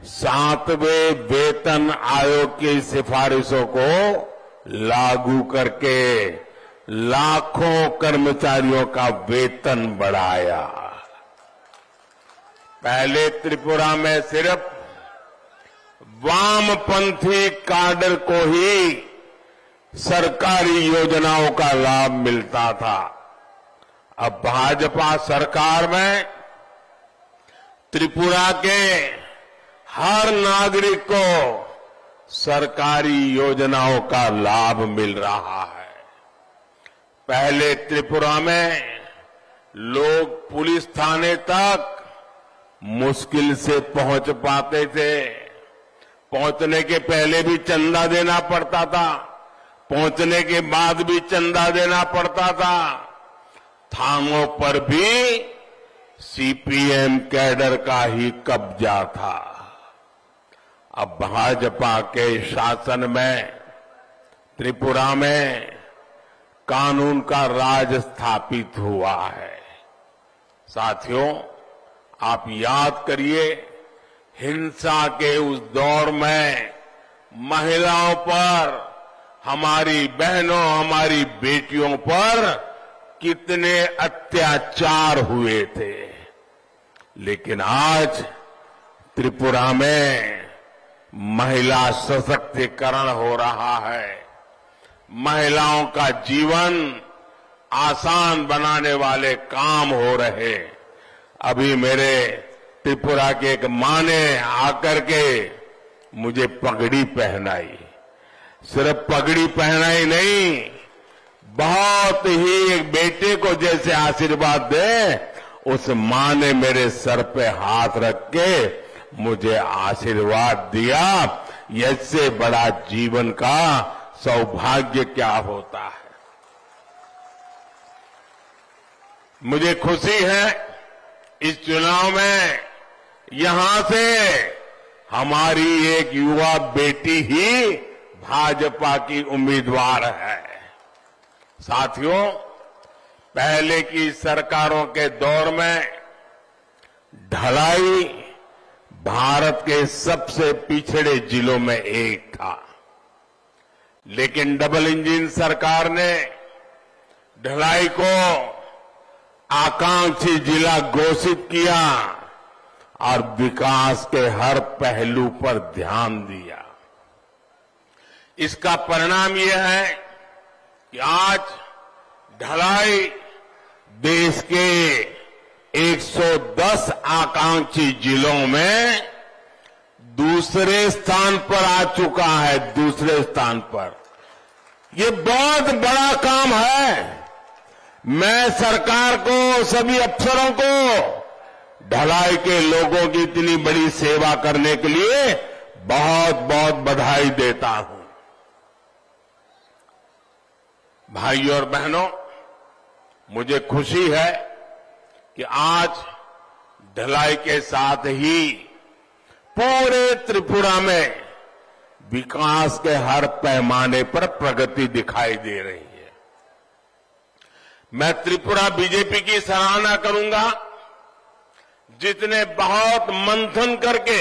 7वें वेतन आयोग की सिफारिशों को लागू करके लाखों कर्मचारियों का वेतन बढ़ाया। पहले त्रिपुरा में सिर्फ वामपंथी काडर को ही सरकारी योजनाओं का लाभ मिलता था। अब भाजपा सरकार में त्रिपुरा के हर नागरिक को सरकारी योजनाओं का लाभ मिल रहा है। पहले त्रिपुरा में लोग पुलिस थाने तक मुश्किल से पहुंच पाते थे। पहुंचने के पहले भी चंदा देना पड़ता था, पहुंचने के बाद भी चंदा देना पड़ता था। थानों पर भी सीपीएम कैडर का ही कब्जा था। अब भाजपा के शासन में त्रिपुरा में कानून का राज स्थापित हुआ है। साथियों, आप याद करिए, हिंसा के उस दौर में महिलाओं पर, हमारी बहनों, हमारी बेटियों पर कितने अत्याचार हुए थे। लेकिन आज त्रिपुरा में महिला सशक्तिकरण हो रहा है। महिलाओं का जीवन आसान बनाने वाले काम हो रहे। अभी मेरे त्रिपुरा के एक मां ने आकर के मुझे पगड़ी पहनाई। सिर्फ पगड़ी पहनाई नहीं, बहुत ही एक बेटे को जैसे आशीर्वाद दे, उस मां ने मेरे सर पे हाथ रख के मुझे आशीर्वाद दिया। इससे बड़ा जीवन का सौभाग्य क्या होता है। मुझे खुशी है इस चुनाव में यहां से हमारी एक युवा बेटी ही भाजपा की उम्मीदवार है। साथियों, पहले की सरकारों के दौर में ढलाई भारत के सबसे पिछड़े जिलों में एक था। लेकिन डबल इंजन सरकार ने ढलाई को आकांक्षी जिला घोषित किया और विकास के हर पहलू पर ध्यान दिया। इसका परिणाम यह है कि आज ढलाई देश के 110 आकांक्षी जिलों में दूसरे स्थान पर आ चुका है। दूसरे स्थान पर। ये बहुत बड़ा काम है। मैं सरकार को, सभी अफसरों को ढलाई के लोगों की इतनी बड़ी सेवा करने के लिए बहुत बहुत बधाई देता हूं। भाइयों और बहनों, मुझे खुशी है कि आज ढलाई के साथ ही पूरे त्रिपुरा में विकास के हर पैमाने पर प्रगति दिखाई दे रही है। मैं त्रिपुरा बीजेपी की सराहना करूंगा, जितने बहुत मंथन करके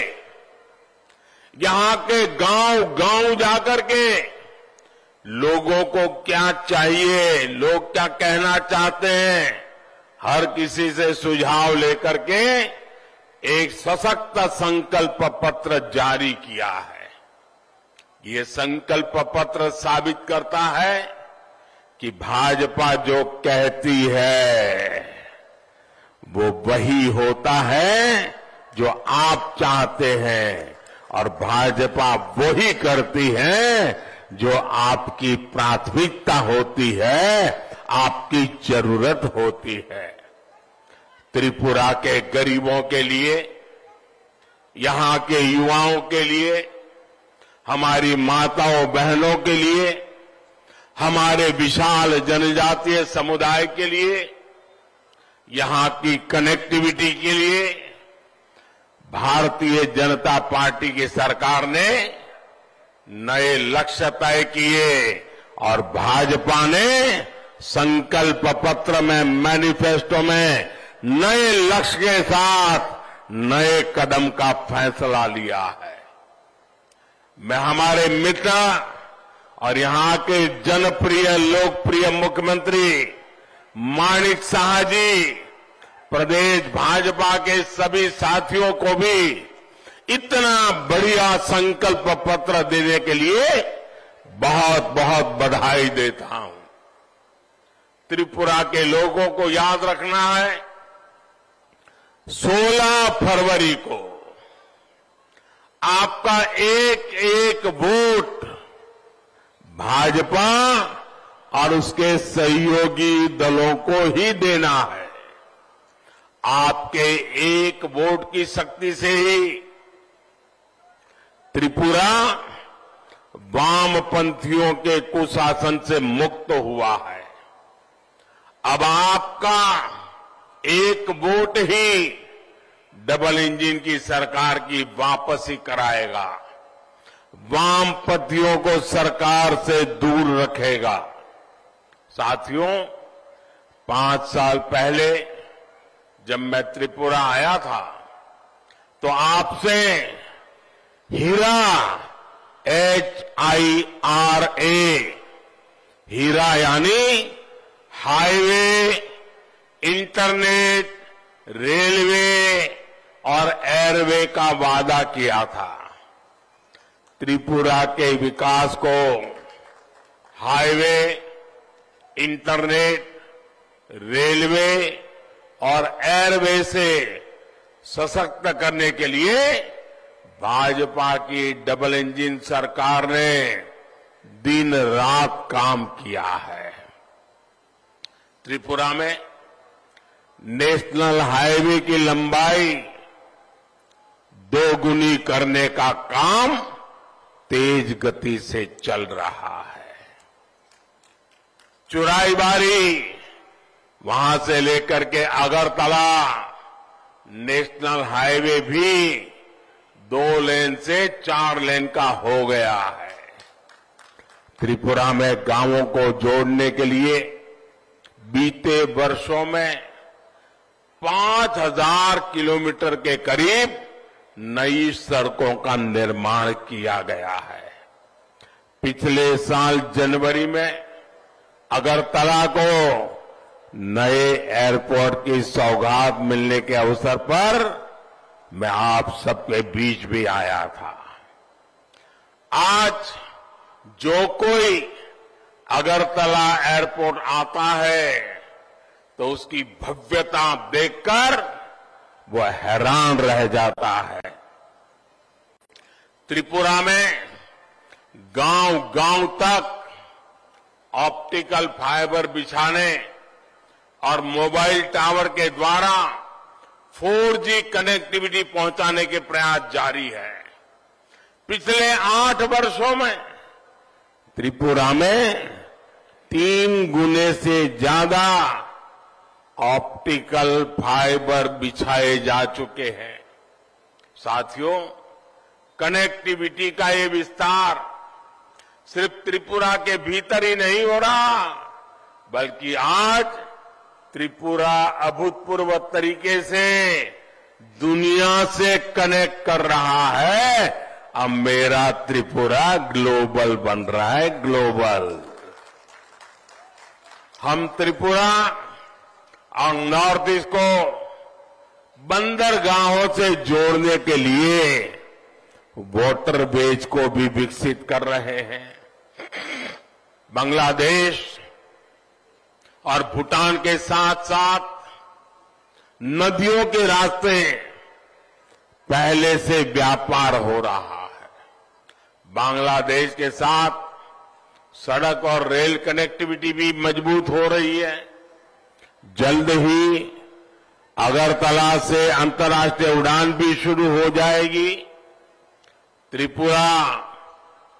यहां के गांव-गांव जाकर के लोगों को क्या चाहिए, लोग क्या कहना चाहते हैं, हर किसी से सुझाव लेकर के एक सशक्त संकल्प पत्र जारी किया है। ये संकल्प पत्र साबित करता है कि भाजपा जो कहती है वो वही होता है जो आप चाहते हैं, और भाजपा वही करती है जो आपकी प्राथमिकता होती है, आपकी जरूरत होती है। त्रिपुरा के गरीबों के लिए, यहां के युवाओं के लिए, हमारी माताओं बहनों के लिए, हमारे विशाल जनजातीय समुदाय के लिए, यहां की कनेक्टिविटी के लिए भारतीय जनता पार्टी की सरकार ने नए लक्ष्य तय किए और भाजपा ने संकल्प पत्र में, मैनिफेस्टो में नए लक्ष्य के साथ नए कदम का फैसला लिया है। मैं हमारे मित्र और यहां के जनप्रिय लोकप्रिय मुख्यमंत्री माणिक साहा जी, प्रदेश भाजपा के सभी साथियों को भी इतना बढ़िया संकल्प पत्र देने के लिए बहुत बहुत बधाई देता हूं। त्रिपुरा के लोगों को याद रखना है, 16 फरवरी को आपका एक एक वोट भाजपा और उसके सहयोगी दलों को ही देना है। आपके एक वोट की शक्ति से ही त्रिपुरा वामपंथियों के कुशासन से मुक्त हुआ है। अब आपका एक वोट ही डबल इंजन की सरकार की वापसी कराएगा, वामपंथियों को सरकार से दूर रखेगा। साथियों, 5 साल पहले जब मैं त्रिपुरा आया था तो आपसे हीरा, HIRA, हीरा यानी हाईवे, इंटरनेट, रेलवे और एयरवे का वादा किया था। त्रिपुरा के विकास को हाईवे, इंटरनेट, रेलवे और एयरवे से सशक्त करने के लिए भाजपा की डबल इंजन सरकार ने दिन रात काम किया है। त्रिपुरा में नेशनल हाईवे की लंबाई 2 गुनी करने का काम तेज गति से चल रहा है। चुराईबारी वहां से लेकर के अगरतला नेशनल हाईवे भी 2 लेन से 4 लेन का हो गया है। त्रिपुरा में गांवों को जोड़ने के लिए बीते वर्षों में 5000 किलोमीटर के करीब नई सड़कों का निर्माण किया गया है। पिछले साल जनवरी में अगरतला को नए एयरपोर्ट की सौगात मिलने के अवसर पर मैं आप सबके बीच भी आया था। आज जो कोई अगरतला एयरपोर्ट आता है तो उसकी भव्यता देखकर वो हैरान रह जाता है। त्रिपुरा में गांव-गांव तक ऑप्टिकल फाइबर बिछाने और मोबाइल टावर के द्वारा 4G कनेक्टिविटी पहुंचाने के प्रयास जारी है। पिछले 8 वर्षों में त्रिपुरा में 3 गुने से ज्यादा ऑप्टिकल फाइबर बिछाए जा चुके हैं। साथियों, कनेक्टिविटी का ये विस्तार सिर्फ त्रिपुरा के भीतर ही नहीं हो रहा, बल्कि आज त्रिपुरा अभूतपूर्व तरीके से दुनिया से कनेक्ट कर रहा है। अब मेरा त्रिपुरा ग्लोबल बन रहा है, ग्लोबल। हम त्रिपुरा और नॉर्थ ईस्ट को बंदरगाहों से जोड़ने के लिए वाटर बेज को भी विकसित कर रहे हैं। बांग्लादेश और भूटान के साथ साथ नदियों के रास्ते पहले से व्यापार हो रहा है। बांग्लादेश के साथ सड़क और रेल कनेक्टिविटी भी मजबूत हो रही है। जल्द ही अगरतला से अंतर्राष्ट्रीय उड़ान भी शुरू हो जाएगी। त्रिपुरा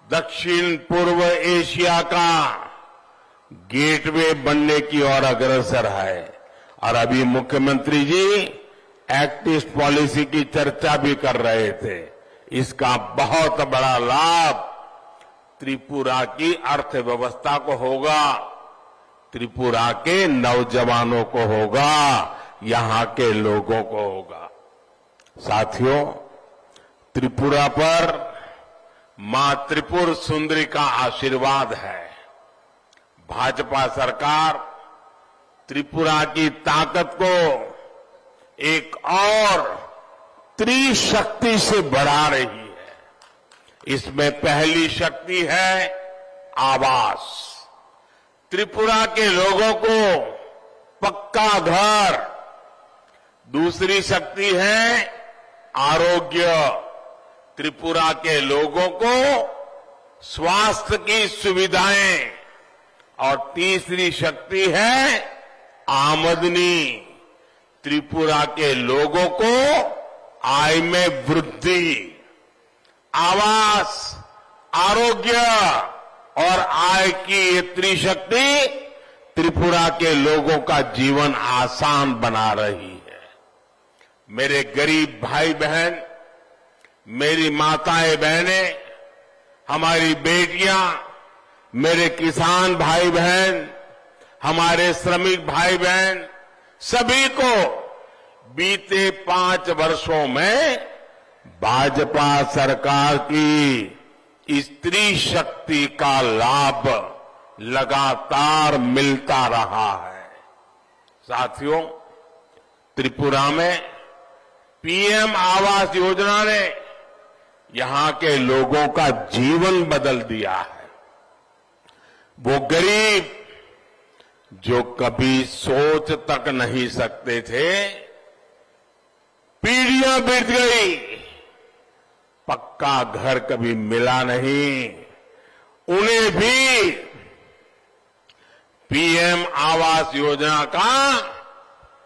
दक्षिण पूर्व एशिया का गेटवे बनने की ओर अग्रसर है। और अभी मुख्यमंत्री जी एक्ट ईस्ट पॉलिसी की चर्चा भी कर रहे थे। इसका बहुत बड़ा लाभ त्रिपुरा की अर्थव्यवस्था को होगा, त्रिपुरा के नौजवानों को होगा, यहां के लोगों को होगा। साथियों, त्रिपुरा पर मां त्रिपुर सुंदरी का आशीर्वाद है। भाजपा सरकार त्रिपुरा की ताकत को एक और त्रिशक्ति से बढ़ा रही है। इसमें पहली शक्ति है आवास। त्रिपुरा के लोगों को पक्का घर। दूसरी शक्ति है आरोग्य। त्रिपुरा के लोगों को स्वास्थ्य की सुविधाएं। और तीसरी शक्ति है आमदनी। त्रिपुरा के लोगों को आय में वृद्धि। आवास, आरोग्य और आय की ये त्रिशक्ति त्रिपुरा के लोगों का जीवन आसान बना रही है। मेरे गरीब भाई बहन, मेरी माताएं बहनें, हमारी बेटियां, मेरे किसान भाई बहन, हमारे श्रमिक भाई बहन, सभी को बीते 5 वर्षों में भाजपा सरकार की इस त्रिशक्ति का लाभ लगातार मिलता रहा है। साथियों, त्रिपुरा में पीएम आवास योजना ने यहां के लोगों का जीवन बदल दिया है। वो गरीब जो कभी सोच तक नहीं सकते थे, पीढ़ियां बीत गई, पक्का घर कभी मिला नहीं, उन्हें भी पीएम आवास योजना का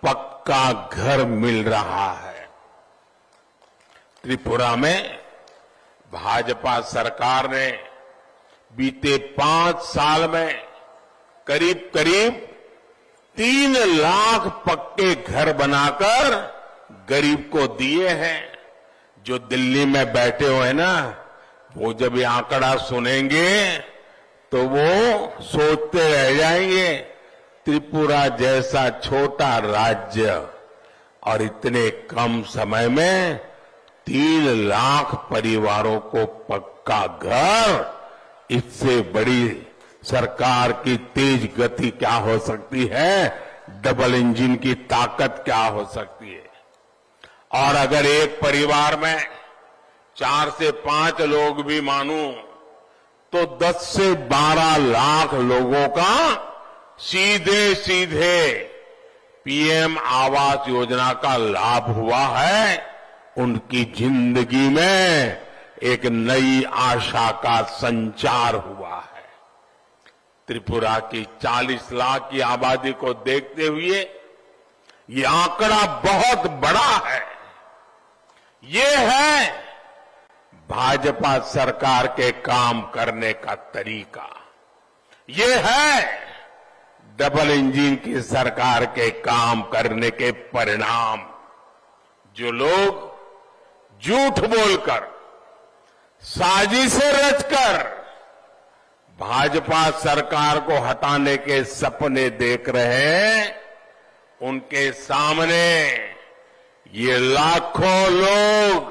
पक्का घर मिल रहा है। त्रिपुरा में भाजपा सरकार ने बीते 5 साल में करीब करीब 3 लाख पक्के घर बनाकर गरीब को दिए हैं। जो दिल्ली में बैठे हुए हैं ना, वो जब ये आंकड़ा सुनेंगे तो वो सोचते रह जाएंगे, त्रिपुरा जैसा छोटा राज्य और इतने कम समय में 3 लाख परिवारों को पक्का घर, इससे बड़ी सरकार की तेज गति क्या हो सकती है, डबल इंजन की ताकत क्या हो सकती है। और अगर एक परिवार में 4 से 5 लोग भी मानूं तो 10 से 12 लाख लोगों का सीधे सीधे पीएम आवास योजना का लाभ हुआ है। उनकी जिंदगी में एक नई आशा का संचार हुआ है। त्रिपुरा की 40 लाख की आबादी को देखते हुए ये आंकड़ा बहुत बड़ा है। ये है भाजपा सरकार के काम करने का तरीका। ये है डबल इंजन की सरकार के काम करने के परिणाम। जो लोग झूठ बोलकर, साजिशें रचकर भाजपा सरकार को हटाने के सपने देख रहे हैं, उनके सामने ये लाखों लोग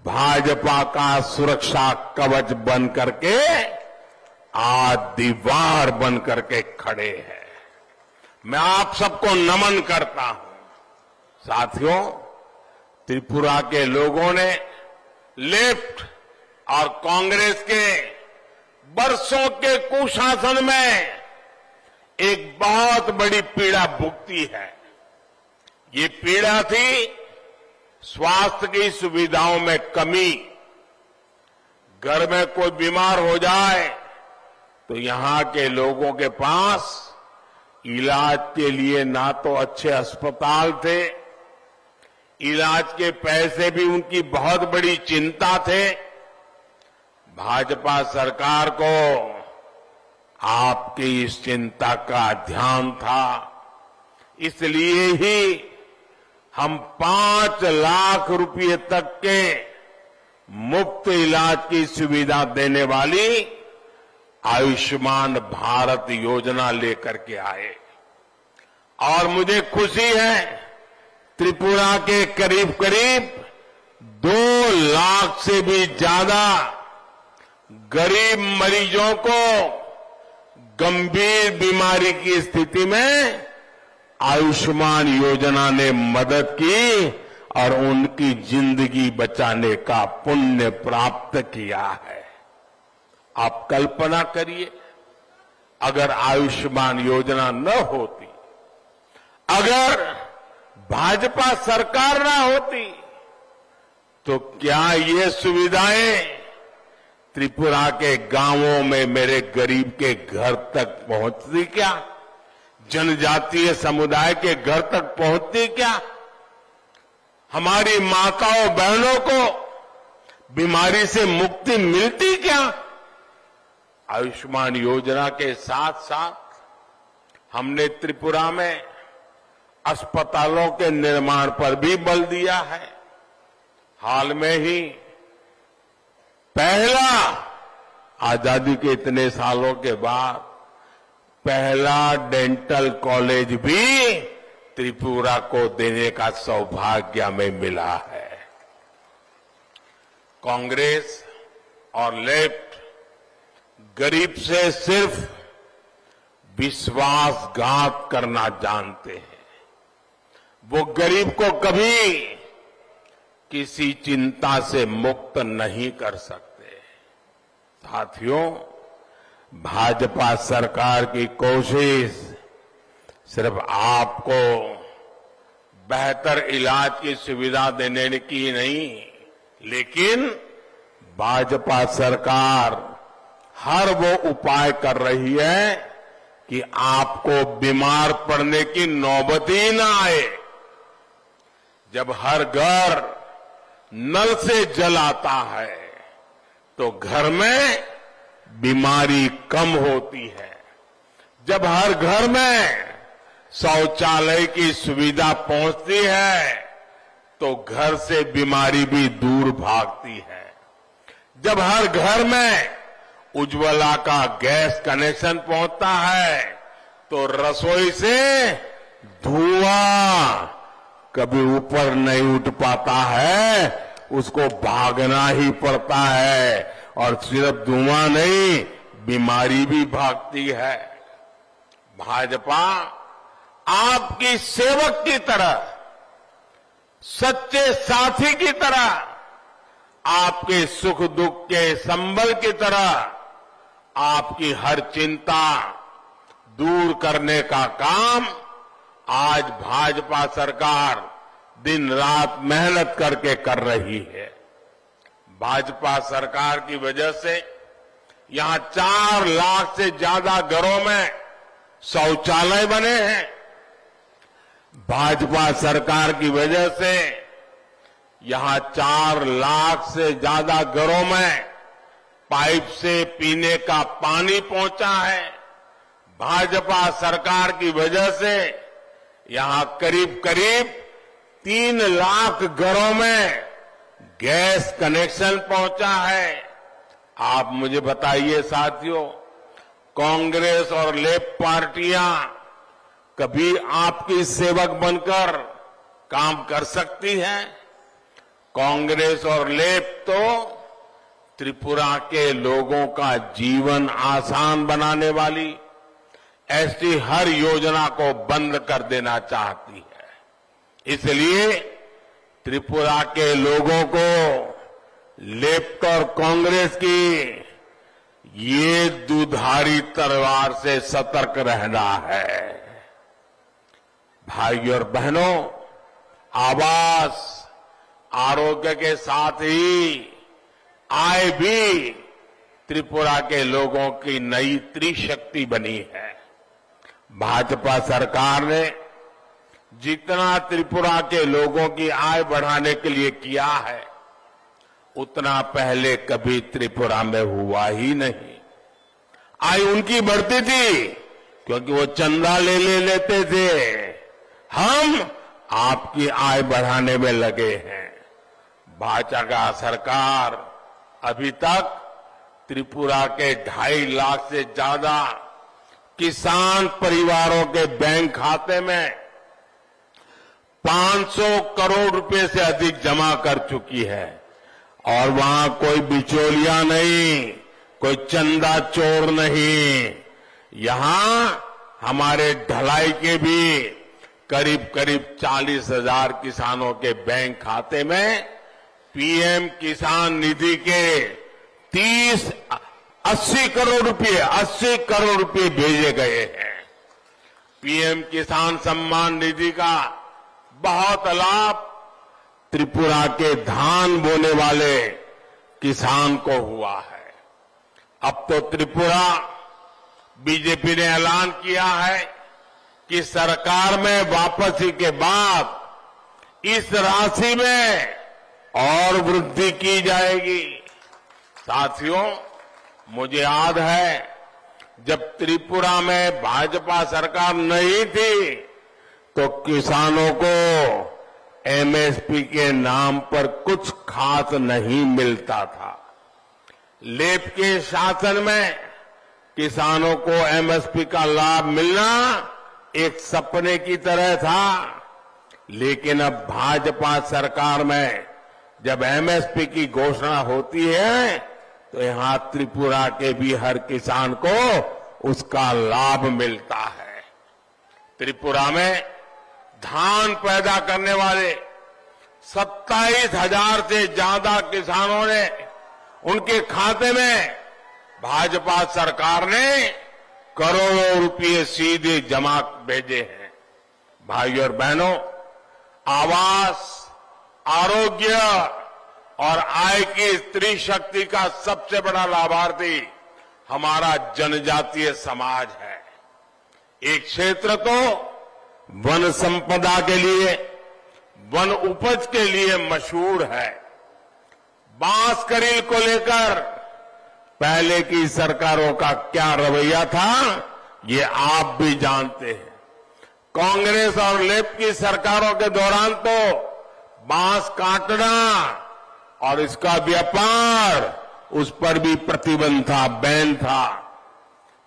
भाजपा का सुरक्षा कवच बन करके आज दीवार बन करके खड़े हैं। मैं आप सबको नमन करता हूं। साथियों, त्रिपुरा के लोगों ने लेफ्ट और कांग्रेस के बरसों के कुशासन में एक बहुत बड़ी पीड़ा भुगती है। ये पीड़ा थी स्वास्थ्य की सुविधाओं में कमी। घर में कोई बीमार हो जाए तो यहां के लोगों के पास इलाज के लिए ना तो अच्छे अस्पताल थे, इलाज के पैसे भी उनकी बहुत बड़ी चिंता थे। भाजपा सरकार को आपकी इस चिंता का ध्यान था, इसलिए ही हम 5 लाख रुपए तक के मुफ्त इलाज की सुविधा देने वाली आयुष्मान भारत योजना लेकर के आए। और मुझे खुशी है, त्रिपुरा के करीब करीब 2 लाख से भी ज्यादा गरीब मरीजों को गंभीर बीमारी की स्थिति में आयुष्मान योजना ने मदद की और उनकी जिंदगी बचाने का पुण्य प्राप्त किया है। आप कल्पना करिए, अगर आयुष्मान योजना न होती, अगर भाजपा सरकार न होती, तो क्या ये सुविधाएं त्रिपुरा के गांवों में मेरे गरीब के घर तक पहुंचती क्या? जनजातीय समुदाय के घर तक पहुंचती क्या? हमारी माताओं बहनों को बीमारी से मुक्ति मिलती क्या? आयुष्मान योजना के साथ साथ हमने त्रिपुरा में अस्पतालों के निर्माण पर भी बल दिया है। हाल में ही पहला, आजादी के इतने सालों के बाद पहला डेंटल कॉलेज भी त्रिपुरा को देने का सौभाग्य हमें मिला है। कांग्रेस और लेफ्ट गरीब से सिर्फ विश्वासघात करना जानते हैं। वो गरीब को कभी किसी चिंता से मुक्त नहीं कर सकते। साथियों, भाजपा सरकार की कोशिश सिर्फ आपको बेहतर इलाज की सुविधा देने की नहीं, लेकिन भाजपा सरकार हर वो उपाय कर रही है कि आपको बीमार पड़ने की नौबत ही ना आए। जब हर घर नल से जल आता है तो घर में बीमारी कम होती है। जब हर घर में शौचालय की सुविधा पहुंचती है तो घर से बीमारी भी दूर भागती है। जब हर घर में उज्ज्वला का गैस कनेक्शन पहुंचता है तो रसोई से धुआं कभी ऊपर नहीं उठ पाता है, उसको भागना ही पड़ता है। और सिर्फ धुआं नहीं, बीमारी भी भागती है। भाजपा आपकी सेवक की तरह, सच्चे साथी की तरह, आपके सुख दुख के संबल की तरह आपकी हर चिंता दूर करने का काम आज भाजपा सरकार दिन रात मेहनत करके कर रही है। भाजपा सरकार की वजह से यहां 4 लाख से ज्यादा घरों में शौचालय बने हैं। भाजपा सरकार की वजह से यहां 4 लाख से ज्यादा घरों में पाइप से पीने का पानी पहुंचा है। भाजपा सरकार की वजह से यहां करीब करीब 3 लाख घरों में गैस कनेक्शन पहुंचा है। आप मुझे बताइए साथियों, कांग्रेस और लेफ्ट पार्टियां कभी आपकी सेवक बनकर काम कर सकती हैं? कांग्रेस और लेफ्ट तो त्रिपुरा के लोगों का जीवन आसान बनाने वाली ऐसी हर योजना को बंद कर देना चाहती है। इसलिए त्रिपुरा के लोगों को लेफ्ट और कांग्रेस की ये दुधारी तलवार से सतर्क रहना है। भाइयों और बहनों, आवास, आरोग्य के साथ ही आय भी त्रिपुरा के लोगों की नई त्रिशक्ति बनी है। भाजपा सरकार ने जितना त्रिपुरा के लोगों की आय बढ़ाने के लिए किया है, उतना पहले कभी त्रिपुरा में हुआ ही नहीं। आय उनकी बढ़ती थी क्योंकि वो चंदा ले लेते थे। हम आपकी आय बढ़ाने में लगे हैं। भाजपा सरकार अभी तक त्रिपुरा के 2.5 लाख से ज्यादा किसान परिवारों के बैंक खाते में 500 करोड़ रुपए से अधिक जमा कर चुकी है। और वहां कोई बिचौलिया नहीं, कोई चंदा चोर नहीं। यहां हमारे ढलाई के भी करीब करीब 40,000 किसानों के बैंक खाते में पीएम किसान निधि के 80 करोड़ रुपए भेजे गए हैं। पीएम किसान सम्मान निधि का बहुत लाभ त्रिपुरा के धान बोने वाले किसान को हुआ है। अब तो त्रिपुरा बीजेपी ने ऐलान किया है कि सरकार में वापसी के बाद इस राशि में और वृद्धि की जाएगी। साथियों, मुझे याद है जब त्रिपुरा में भाजपा सरकार नहीं थी तो किसानों को एमएसपी के नाम पर कुछ खास नहीं मिलता था। लेफ्ट के शासन में किसानों को एमएसपी का लाभ मिलना एक सपने की तरह था। लेकिन अब भाजपा सरकार में जब एमएसपी की घोषणा होती है तो यहां त्रिपुरा के भी हर किसान को उसका लाभ मिलता है। त्रिपुरा में धान पैदा करने वाले 27,000 से ज्यादा किसानों ने उनके खाते में भाजपा सरकार ने करोड़ों रुपए सीधे जमा भेजे हैं। भाइयों और बहनों, आवास, आरोग्य और आय की त्रिशक्ति का सबसे बड़ा लाभार्थी हमारा जनजातीय समाज है। एक क्षेत्र तो वन संपदा के लिए, वन उपज के लिए मशहूर है। बांस करील को लेकर पहले की सरकारों का क्या रवैया था, ये आप भी जानते हैं। कांग्रेस और लेफ्ट की सरकारों के दौरान तो बांस काटना और इसका व्यापार, उस पर भी प्रतिबंध था, बैन था।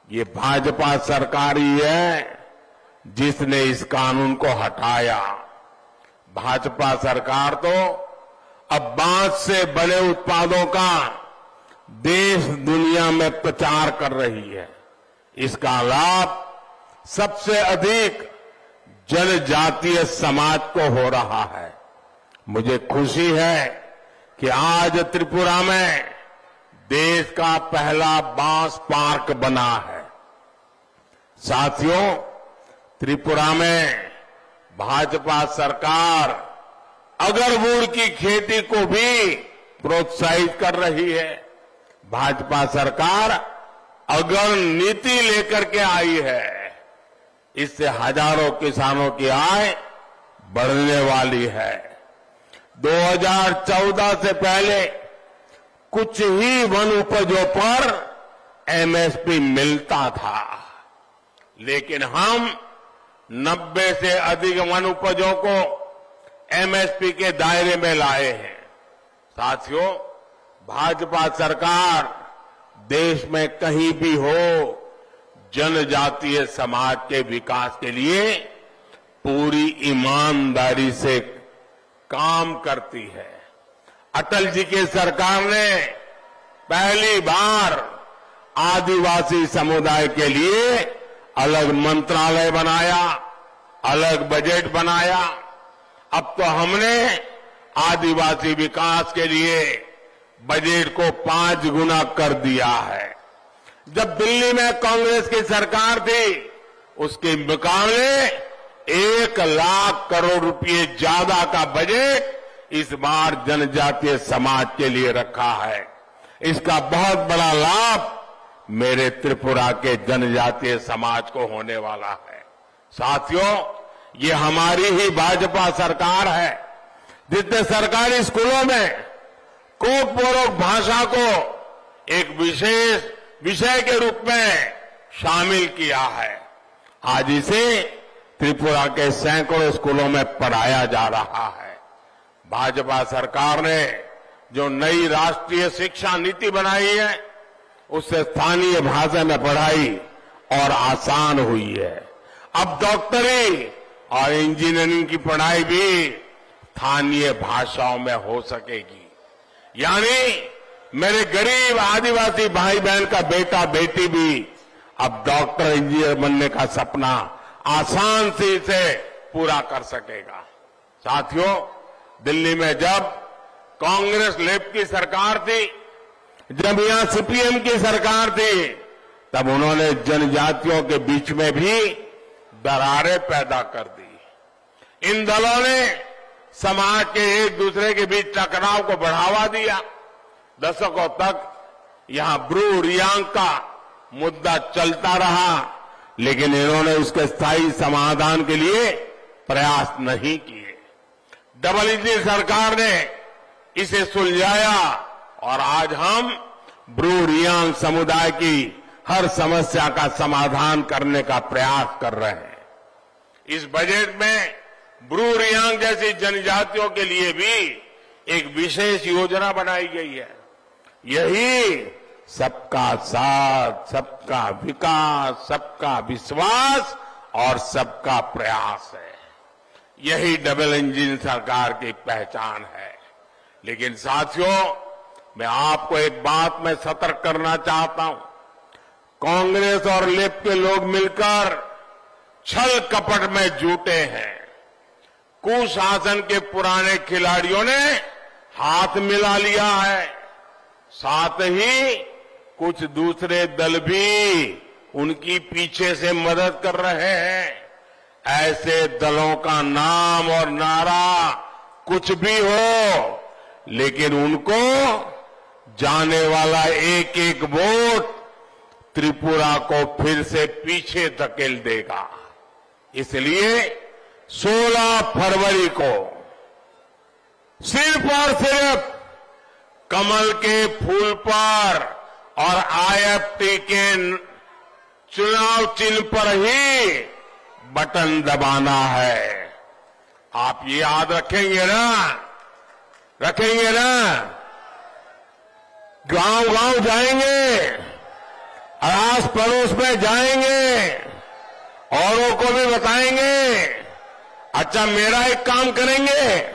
ये भाजपा सरकार ही है जिसने इस कानून को हटाया। भाजपा सरकार तो अब बांस से बने उत्पादों का देश दुनिया में प्रचार कर रही है। इसका लाभ सबसे अधिक जनजातीय समाज को हो रहा है। मुझे खुशी है कि आज त्रिपुरा में देश का पहला बांस पार्क बना है। साथियों, त्रिपुरा में भाजपा सरकार अगरवुड की खेती को भी प्रोत्साहित कर रही है। भाजपा सरकार अग्रणी नीति लेकर के आई है। इससे हजारों किसानों की आय बढ़ने वाली है। 2014 से पहले कुछ ही वन उपजों पर एमएसपी मिलता था, लेकिन हम 90 से अधिक वन उपजों को एमएसपी के दायरे में लाए हैं। साथियों, भाजपा सरकार देश में कहीं भी हो जनजातीय समाज के विकास के लिए पूरी ईमानदारी से काम करती है। अटल जी की सरकार ने पहली बार आदिवासी समुदाय के लिए अलग मंत्रालय बनाया, अलग बजट बनाया। अब तो हमने आदिवासी विकास के लिए बजट को 5 गुना कर दिया है। जब दिल्ली में कांग्रेस की सरकार थी, उसके मुकाबले 1 लाख करोड़ रुपए ज्यादा का बजट इस बार जनजातीय समाज के लिए रखा है। इसका बहुत बड़ा लाभ मेरे त्रिपुरा के जनजातीय समाज को होने वाला है। साथियों, ये हमारी ही भाजपा सरकार है जिसने सरकारी स्कूलों में कोकबोरोक भाषा को एक विशेष विषय के रूप में शामिल किया है। आज इसे त्रिपुरा के सैकड़ों स्कूलों में पढ़ाया जा रहा है। भाजपा सरकार ने जो नई राष्ट्रीय शिक्षा नीति बनाई है, उससे स्थानीय भाषा में पढ़ाई और आसान हुई है। अब डॉक्टरी और इंजीनियरिंग की पढ़ाई भी स्थानीय भाषाओं में हो सकेगी। यानी मेरे गरीब आदिवासी भाई बहन का बेटा बेटी भी अब डॉक्टर इंजीनियर बनने का सपना आसान से पूरा कर सकेगा। साथियों, दिल्ली में जब कांग्रेस लेफ्ट की सरकार थी, जब यहां सीपीएम की सरकार थी, तब उन्होंने जनजातियों के बीच में भी दरारें पैदा कर दी। इन दलों ने समाज के एक दूसरे के बीच टकराव को बढ़ावा दिया। दशकों तक यहां ब्रू रियांग का मुद्दा चलता रहा, लेकिन इन्होंने उसके स्थायी समाधान के लिए प्रयास नहीं किए। डबल इंजन सरकार ने इसे सुलझाया और आज हम ब्रू रियांग समुदाय की हर समस्या का समाधान करने का प्रयास कर रहे हैं। इस बजट में ब्रू रियांग जैसी जनजातियों के लिए भी एक विशेष योजना बनाई गई है। यही सबका साथ, सबका विकास, सबका विश्वास और सबका प्रयास है। यही डबल इंजन सरकार की पहचान है। लेकिन साथियों, मैं आपको एक बात में सतर्क करना चाहता हूं। कांग्रेस और लेफ्ट के लोग मिलकर छल कपट में जुटे हैं। कुशासन के पुराने खिलाड़ियों ने हाथ मिला लिया है। साथ ही कुछ दूसरे दल भी उनकी पीछे से मदद कर रहे हैं। ऐसे दलों का नाम और नारा कुछ भी हो, लेकिन उनको जाने वाला एक एक वोट त्रिपुरा को फिर से पीछे धकेल देगा। इसलिए 16 फरवरी को सिर्फ और सिर्फ कमल के फूल पर और आईएफटी के चुनाव चिन्ह पर ही बटन दबाना है। आप ये याद रखेंगे ना? रखेंगे ना? गांव गांव जाएंगे, आस पड़ोस में जाएंगे, औरों को भी बताएंगे। अच्छा, मेरा एक काम करेंगे,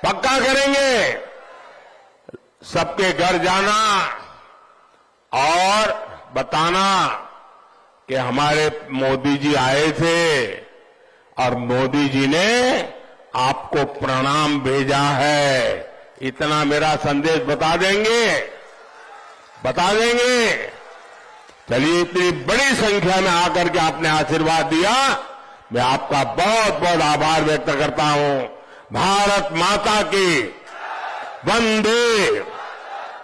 पक्का करेंगे। सबके घर जाना और बताना कि हमारे मोदी जी आए थे और मोदी जी ने आपको प्रणाम भेजा है। इतना मेरा संदेश बता देंगे? चलिए, इतनी बड़ी संख्या में आकर के आपने आशीर्वाद दिया, मैं आपका बहुत बहुत आभार व्यक्त करता हूं। भारत माता की वंदे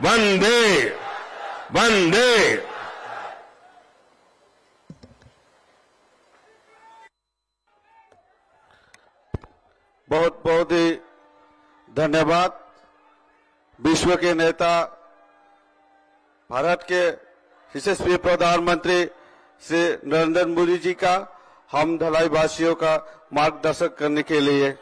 वंदे वंदे।
बहुत बहुत ही धन्यवाद। विश्व के नेता, भारत के यशस्वी प्रधानमंत्री श्री नरेंद्र मोदी जी का हम धलाई वासियों का मार्गदर्शन करने के लिए।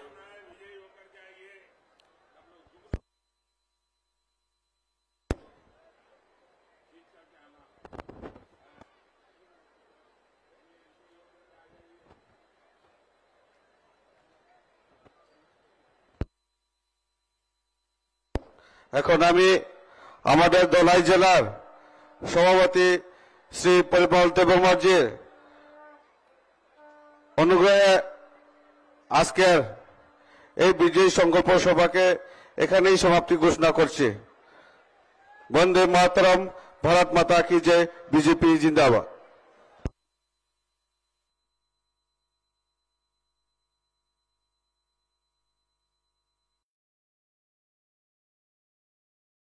এখন আমি আমাদের ধলাই জেলার সভাপতি শ্রী পরিমল দেববর্মাজির অনুগ্রহে আজকের এই বিজয়ী সংকল্প সভাকে এখানেই সমাপ্তি ঘোষণা করছি। বন্দে মাতরম, ভারত মাতা কি জয়, বিজেপি জিন্দাবাদ।